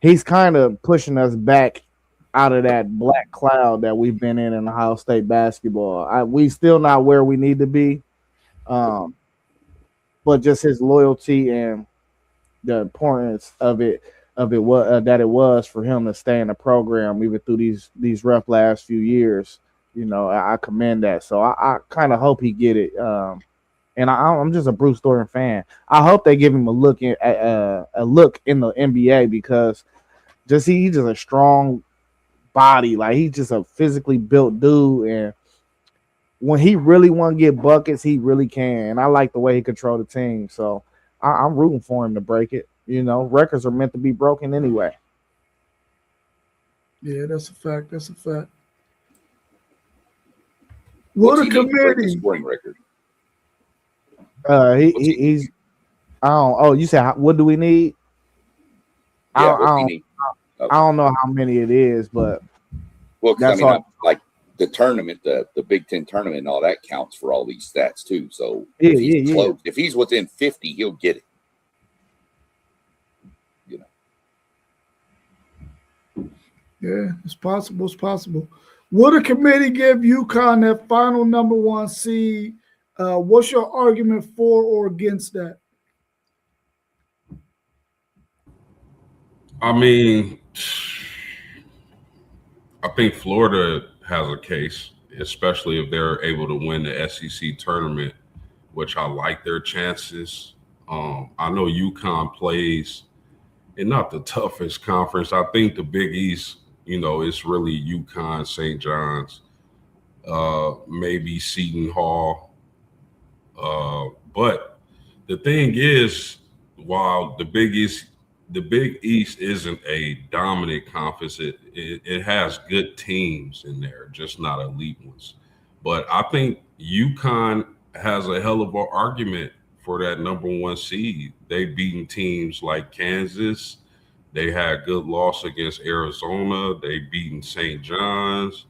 S2: he's kind of pushing us back out of that black cloud that we've been in Ohio State basketball. We still not where we need to be, but just his loyalty and the importance of it that it was for him to stay in the program even through these rough last few years. You know, I commend that. So I kind of hope he get it. And I'm just a Bruce Thornton fan. I hope they give him a look in the NBA, because he's just a strong body. Like, he's just a physically built dude, and when he really want to get buckets, he really can. And I like the way he control the team. So I'm rooting for him to break it. You know, records are meant to be broken anyway.
S1: Yeah, that's a fact. That's a fact.
S3: What a committee scoring record.
S2: He's. I don't. Oh, you said what do we need?
S3: Yeah,
S2: I don't know how many it is, but
S3: that's like the tournament, the Big Ten tournament, and all that counts for all these stats too. So if he's within 50, he'll get it. You know.
S1: Yeah, it's possible. It's possible. Would a committee give UConn that final number 1 seed? What's your argument for or against that?
S4: I mean, I think Florida has a case, especially if they're able to win the SEC tournament, which I like their chances. I know UConn plays in not the toughest conference. I think the Big East, it's really UConn, St. John's, maybe Seton Hall. But the thing is, while the Big East isn't a dominant conference, it has good teams in there, just not elite ones. But I think UConn has a hell of an argument for that number 1 seed. They've beaten teams like Kansas. They had good loss against Arizona. They've beaten St. John's.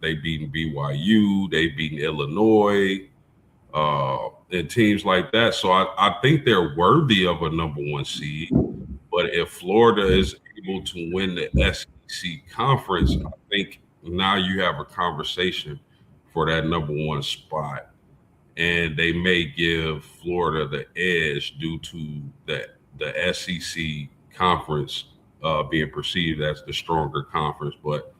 S4: They've beaten BYU. They've beaten Illinois. And teams like that. So I think they're worthy of a number 1 seed. But if Florida is able to win the SEC conference, I think now you have a conversation for that number one spot, and they may give Florida the edge due to the SEC conference being perceived as the stronger conference. But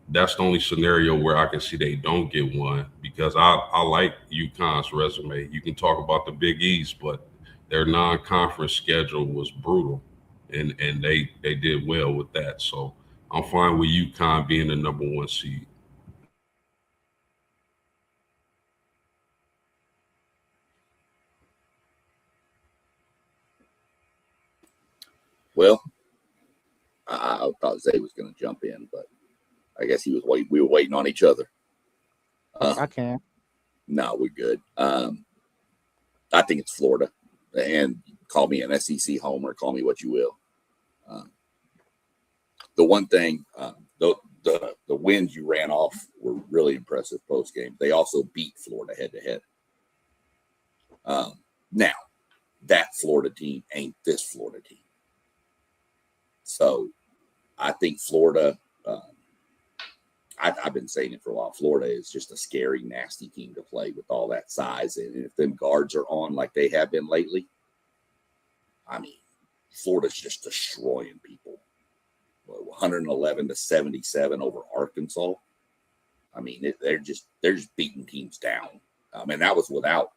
S4: that's the only scenario where I can see they don't get one, because I like UConn's resume. You can talk about the Big East, but their non-conference schedule was brutal, and they did well with that. So I'm fine with UConn being the number one seed.
S3: Well, I thought Zay was going to jump in, but I guess he was waiting. We were waiting on each other.
S2: I can.
S3: No, we're good. I think it's Florida, and call me an SEC homer, call me what you will. The one thing, the wins you ran off were really impressive post game. They also beat Florida head to head. Now, that Florida team ain't this Florida team. So I think Florida, I've been saying it for a while, Florida is just a scary, nasty team to play with all that size. And if them guards are on like they have been lately, I mean, Florida's just destroying people. 111 to 77 over Arkansas. I mean, they're just beating teams down. I mean, that was without,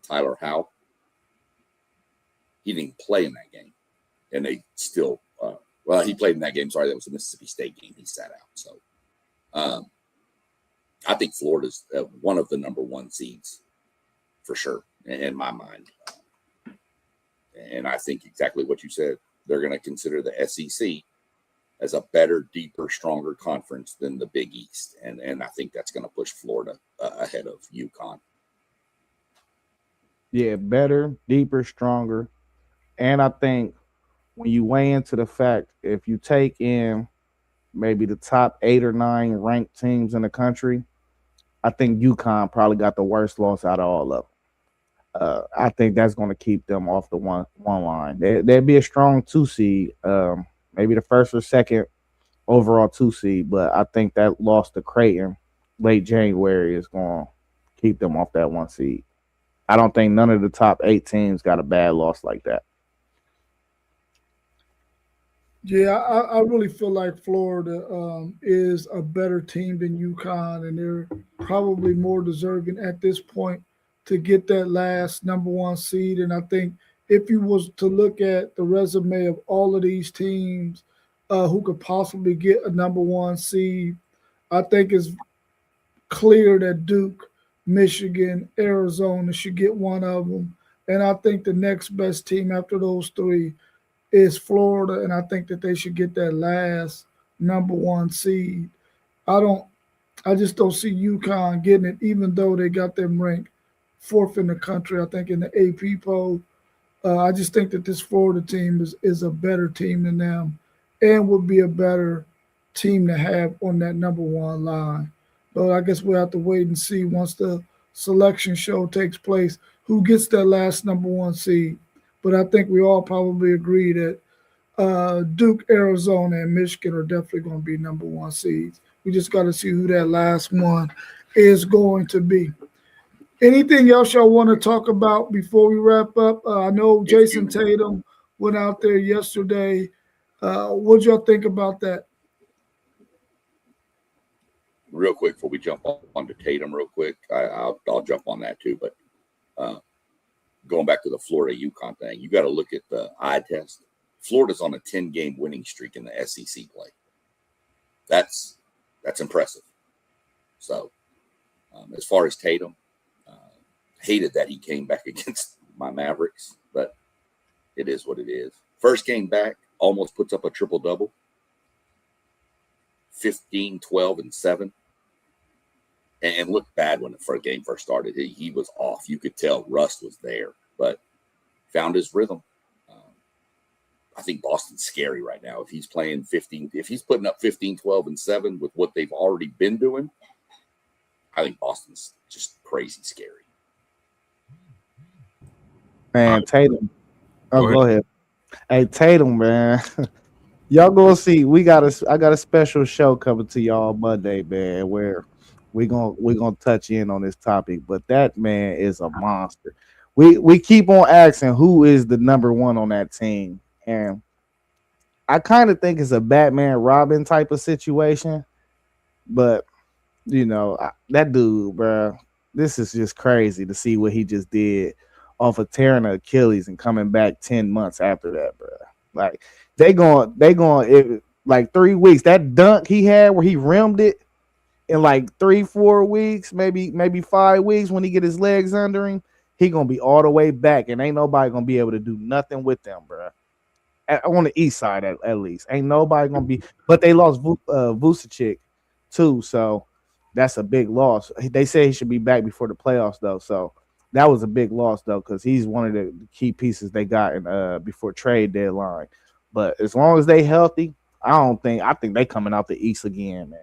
S3: Tyler Howe. He didn't play in that game. And they still, he played in that game. Sorry, that was the Mississippi State game. He sat out. So I think Florida's one of the number one seeds for sure, in my mind. And I think exactly what you said. They're going to consider the SEC as a better, deeper, stronger conference than the Big East. And I think that's going to push Florida ahead of UConn.
S2: Yeah, better, deeper, stronger. And I think when you weigh into the fact, if you take in maybe the top 8 or 9 ranked teams in the country, I think UConn probably got the worst loss out of all of them. I think that's going to keep them off the one line. They'd be a strong 2 seed, maybe the first or second overall 2 seed, but I think that loss to Creighton late January is going to keep them off that 1 seed. I don't think none of the top 8 teams got a bad loss like that.
S1: Yeah, I really feel like Florida is a better team than UConn, and they're probably more deserving at this point to get that last number 1 seed. And I think if you was to look at the resume of all of these teams who could possibly get a number 1 seed, I think it's clear that Duke, Michigan, Arizona should get one of them. And I think the next best team after those 3 is Florida, and I think that they should get that last number 1 seed. I just don't see UConn getting it, even though they got them ranked 4th in the country, I think, in the AP poll. I just think that this Florida team is a better team than them and would be a better team to have on that number 1 line. But I guess we'll have to wait and see once the selection show takes place who gets that last number 1 seed. But I think we all probably agree that Duke, Arizona, and Michigan are definitely going to be number 1 seeds. We just got to see who that last one is going to be. Anything else y'all want to talk about before we wrap up? I know Jason Tatum went out there yesterday. What y'all think about that?
S3: Real quick, before we jump on to Tatum real quick, I'll jump on that too. But going back to the Florida UConn thing, you got to look at the eye test. Florida's on a 10-game winning streak in the SEC play. That's impressive. So as far as Tatum, hated that he came back against my Mavericks, but it is what it is. First game back, almost puts up a triple-double. 15, 12, and 7. And looked bad when the game first started. He was off. You could tell rust was there, but found his rhythm. I think Boston's scary right now. If he's playing 15, if he's putting up 15, 12, and 7 with what they've already been doing, I think Boston's just crazy scary.
S2: Man, Tatum. Oh, go ahead. Hey, Tatum, man.
S5: Y'all gonna see. I got a special show coming to y'all Monday, man, where we gonna touch in on this topic. But that man is a monster. We keep on asking who is the number one on that team, and I kind of think it's a Batman Robin type of situation. But that dude, bro, this is just crazy to see what he just did off of tearing the Achilles and coming back 10 months after that, bro. Like they going like 3 weeks. That dunk he had where he rimmed it in like 3-4 weeks, maybe 5 weeks when he get his legs under him, he gonna be all the way back, and ain't nobody gonna be able to do nothing with them, bro. On the east side at least, ain't nobody gonna be. But they lost Vucevic too, so that's a big loss. They say he should be back before the playoffs though, so that was a big loss though because he's one of the key pieces they got in before trade deadline. But as long as they healthy, I think they coming out the east again, man.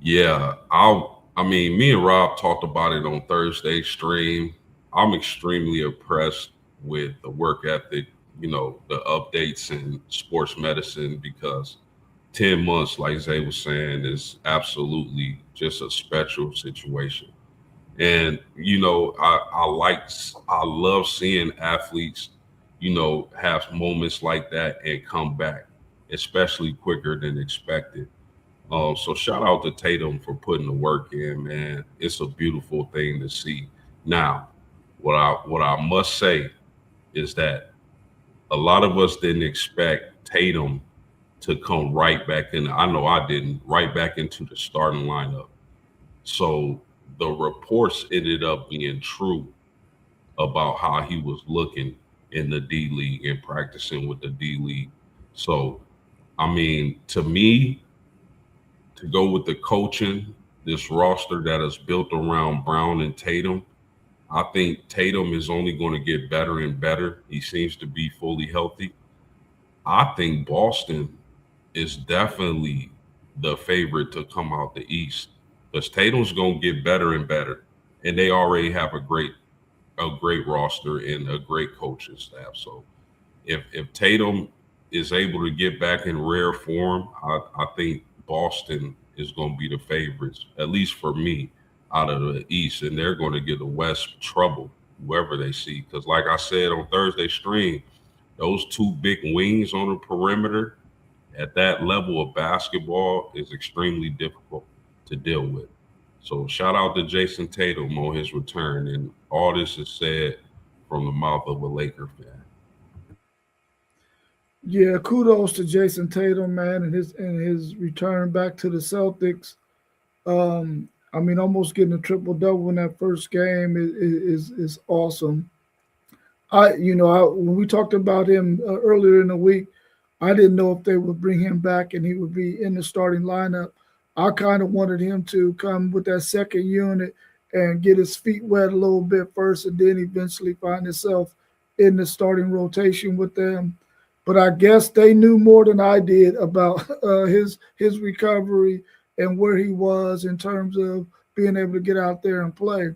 S4: Yeah, I mean, me and Rob talked about it on Thursday stream. I'm extremely impressed with the work ethic, the updates in sports medicine because 10 months, like Zay was saying, is absolutely just a special situation. And, I love seeing athletes, have moments like that and come back, especially quicker than expected. So shout out to Tatum for putting the work in, man. It's a beautiful thing to see. Now, what I must say is that a lot of us didn't expect Tatum to come right back in. I know I didn't, right back into the starting lineup. So the reports ended up being true about how he was looking in the D League and practicing with the D League. So, I mean, to me, to go with the coaching, this roster that is built around Brown and Tatum, I think Tatum is only going to get better and better. He seems to be fully healthy. I think Boston is definitely the favorite to come out the East because Tatum's going to get better and better, and they already have a great roster and a great coaching staff. So if Tatum is able to get back in rare form, I think Boston is going to be the favorites, at least for me, out of the East, and they're going to give the West trouble, whoever they see. Because, like I said on Thursday stream, those two big wings on the perimeter at that level of basketball is extremely difficult to deal with. So, shout out to Jason Tatum on his return, and all this is said from the mouth of a Laker fan.
S1: Yeah, kudos to Jason Tatum, man, and his return back to the Celtics. I mean, almost getting a triple double in that first game is awesome. When we talked about him earlier in the week, I didn't know if they would bring him back and he would be in the starting lineup. I kind of wanted him to come with that second unit and get his feet wet a little bit first, and then eventually find himself in the starting rotation with them. But I guess they knew more than I did about his recovery and where he was in terms of being able to get out there and play.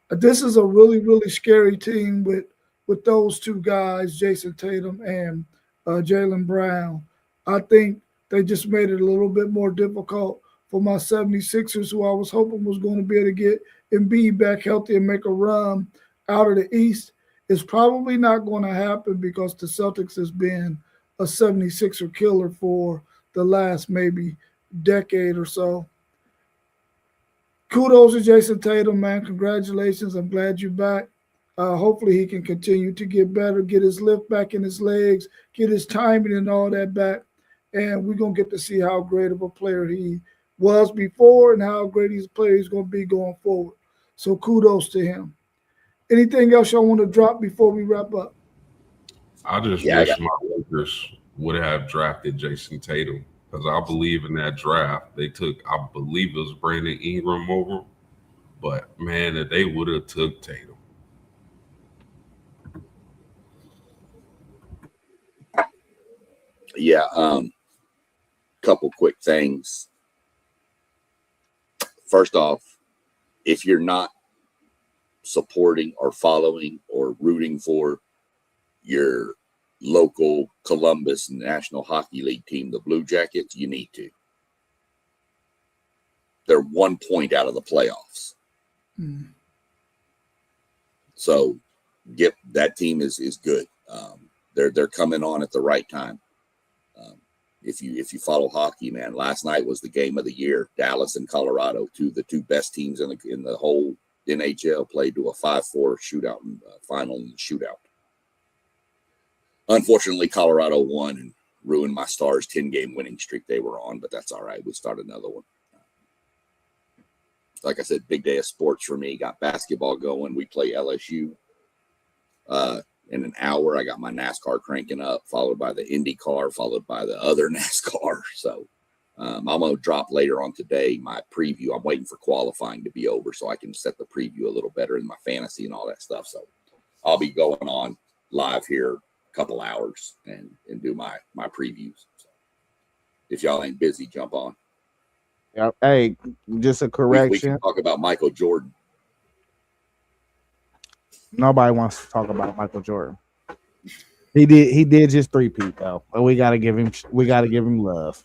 S1: This is a really, really scary team with those two guys, Jason Tatum and Jaylen Brown. I think they just made it a little bit more difficult for my 76ers, who I was hoping was going to be able to get Embiid back healthy and make a run out of the East. It's probably not going to happen because the Celtics has been a 76er killer for the last maybe decade or so. Kudos to Jason Tatum, man. Congratulations. I'm glad you're back. Hopefully he can continue to get better, get his lift back in his legs, get his timing and all that back. And we're going to get to see how great of a player he was before and how great he's a player he's going to be going forward. So kudos to him. Anything else y'all want to drop before we wrap up?
S4: I just
S3: Yeah, I got
S4: wish my Lakers would have drafted Jason Tatum because I believe in that draft. They took, I believe it was Brandon Ingram over, but man, if they would have took Tatum.
S3: yeah. Couple quick things. First off, if you're not supporting or following or rooting for your local Columbus National Hockey League team, the Blue Jackets, you need to. They're 1 point out of the playoffs. So that team is good. They're coming on at the right time. If you follow hockey, man, last night was the game of the year. Dallas and Colorado, the two best teams in the whole NHL, played to a 5-4 shootout and final in the shootout. Unfortunately, Colorado won and ruined my Stars' 10-game winning streak they were on, but that's all right. We'll start another one. Like I said, big day of sports for me. Got basketball going. We play LSU. In an hour, I got my NASCAR cranking up, followed by the IndyCar, followed by the other NASCAR. So I'm going to drop later on today my preview. I'm waiting for qualifying to be over so I can set the preview a little better in my fantasy and all that stuff. So I'll be going on live here a couple hours and do my previews. So if y'all ain't busy, jump on.
S5: Yeah. Hey, just a correction.
S3: We can talk about Michael Jordan.
S5: Nobody wants to talk about Michael Jordan. He did just three-peat though. But we gotta give him love.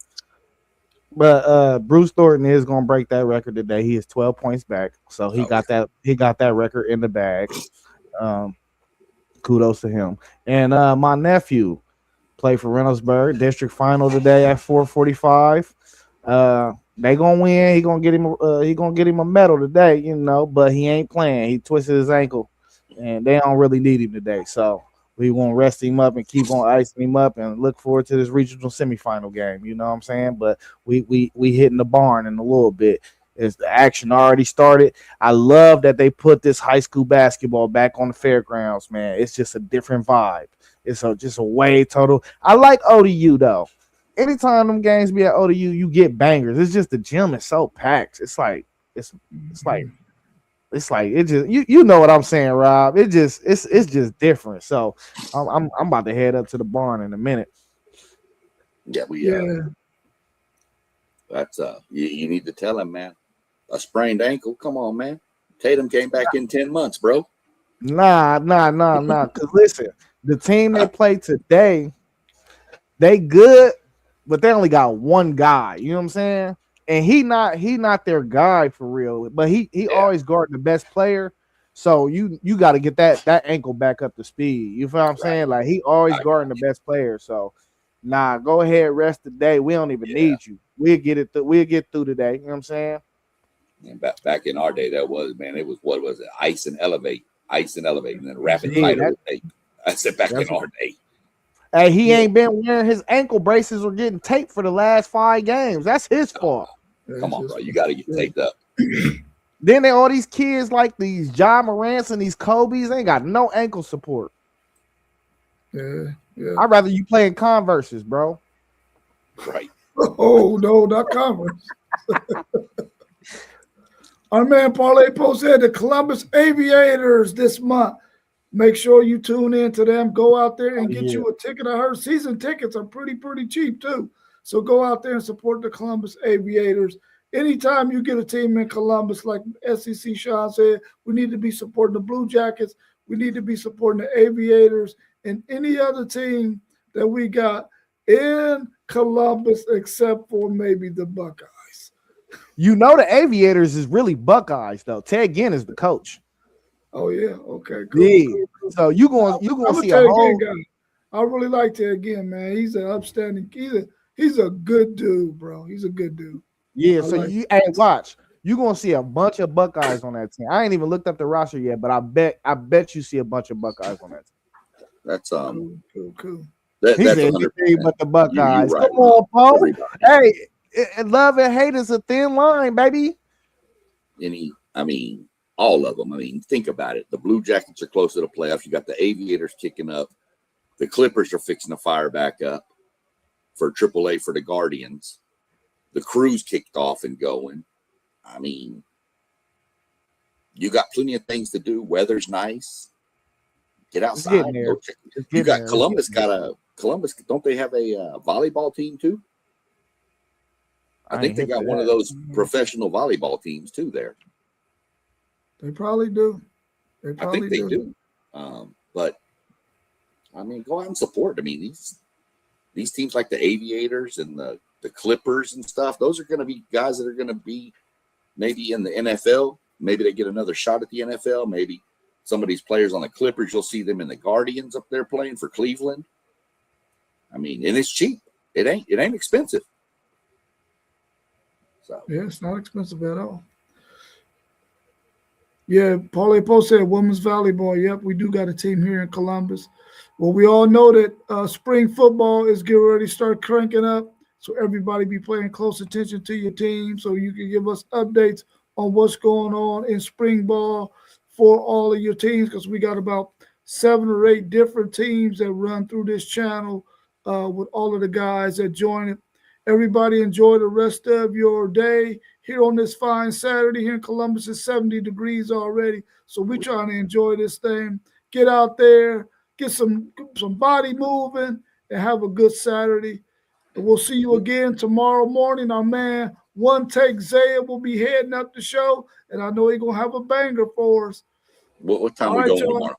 S5: But Bruce Thornton is gonna break that record today. He is 12 points back. So he got that record in the bag. Kudos to him. And my nephew played for Reynoldsburg district final today at 4:45. They gonna win. He gonna get him a medal today, you know, but he ain't playing. He twisted his ankle, and they don't really need him today. So we won't rest him up and keep on icing him up and look forward to this regional semifinal game. You know what I'm saying? But we hitting the barn in a little bit. As the action already started. I love that they put this high school basketball back on the fairgrounds, man. It's just a different vibe. It's just a way total. I like ODU though. Anytime them games be at ODU, you get bangers. It's just the gym is so packed. It's like it just you know what I'm saying, Rob. It's just different. So I'm about to head up to the barn in a minute.
S3: Yeah, that's you need to tell him, man. A sprained ankle. Come on, man. Tatum came back in 10 months, bro.
S5: Nah. Cause listen, the team they played today, they good. But they only got one guy, you know what I'm saying? And he not their guy for real. But he always guard the best player. So you got to get that ankle back up to speed. You feel what I'm saying? Like he always guarding the best player. So go ahead, rest today. We don't even need you. We'll get through today. You know what I'm saying?
S3: And back in our day, it was what was it? Ice and elevate, and then rapid fire. I said back in our day.
S5: Hey, he ain't been wearing his ankle braces or getting taped for the last 5 games. That's his fault.
S3: Come on, bro. You got to get taped up.
S5: Then all these kids like these Ja Morants and these Kobe's, they ain't got no ankle support.
S1: Yeah.
S5: I'd rather you play in Converses, bro.
S3: Right.
S1: Oh, no, not Converse. Our man Parlay Poe said the Columbus Aviators this month. Make sure you tune in to them. Go out there and get you a ticket. I heard season tickets are pretty cheap too. So go out there and support the Columbus Aviators. Anytime you get a team in Columbus, like SEC Sean said, we need to be supporting the Blue Jackets. We need to be supporting the Aviators and any other team that we got in Columbus except for maybe the Buckeyes.
S5: You know the Aviators is really Buckeyes though. Ted Ginn is the coach.
S1: Oh yeah, okay, cool.
S5: So you going see a whole
S1: guy. I really like Ted again, man. He's an upstanding. He's a good dude, bro. He's a good dude.
S5: Yeah. So watch. You gonna see a bunch of Buckeyes on that team. I ain't even looked up the roster yet, but I bet you see a bunch of Buckeyes on that team.
S3: That's
S1: cool.
S5: He said anything but the Buckeyes. Come on, Poe. Hey, love and hate is a thin line, baby.
S3: All of them. Think about it. The Blue Jackets are close to the playoffs. You got the Aviators kicking up. The Clippers are fixing to fire back up for AAA for the Guardians. The Crews kicked off and going. You got plenty of things to do. Weather's nice. Get outside. Go check. You got Columbus. Columbus. Don't they have a volleyball team too? I think they got one of those professional volleyball teams too there.
S1: They probably do.
S3: I think they do. But I mean, go out and support. I mean, these teams like the Aviators and the Clippers and stuff, those are going to be guys that are going to be maybe in the NFL. Maybe they get another shot at the NFL. Maybe some of these players on the Clippers, you'll see them in the Guardians up there playing for Cleveland. I mean, and it's cheap. It ain't expensive. So
S1: Yeah, it's not expensive at all. Yeah, Paulie Poe said women's volleyball. Yep, we do got a team here in Columbus. Well, we all know that spring football is getting ready to start cranking up. So everybody be paying close attention to your team so you can give us updates on what's going on in spring ball for all of your teams, because we got about 7 or 8 different teams that run through this channel with all of the guys that join it. Everybody enjoy the rest of your day here on this fine Saturday. Here in Columbus, it's 70 degrees already. So we're trying to enjoy this thing. Get out there, get some body moving, and have a good Saturday. And we'll see you again tomorrow morning. Our man, One Take Zaya, will be heading up the show, and I know he's going to have a banger for us.
S3: what time we going tomorrow?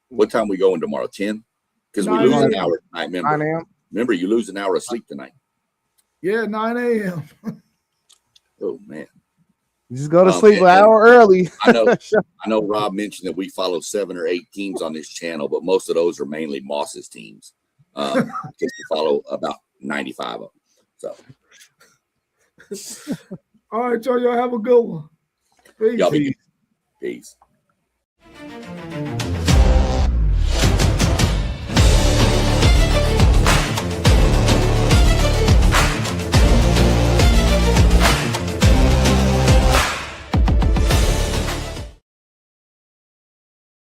S3: What time we going tomorrow? 10? Because we lose an hour tonight, remember.
S5: 9 a.m.
S3: Remember, you lose an hour of sleep tonight.
S1: Yeah, 9 a.m.
S3: Oh, man.
S5: You just go to sleep an hour early.
S3: I know Rob mentioned that we follow 7 or 8 teams on this channel, but most of those are mainly Moss's teams. Because we follow about 95 of them. So.
S1: All right, y'all have a good one. Peace.
S3: Y'all be good. Peace.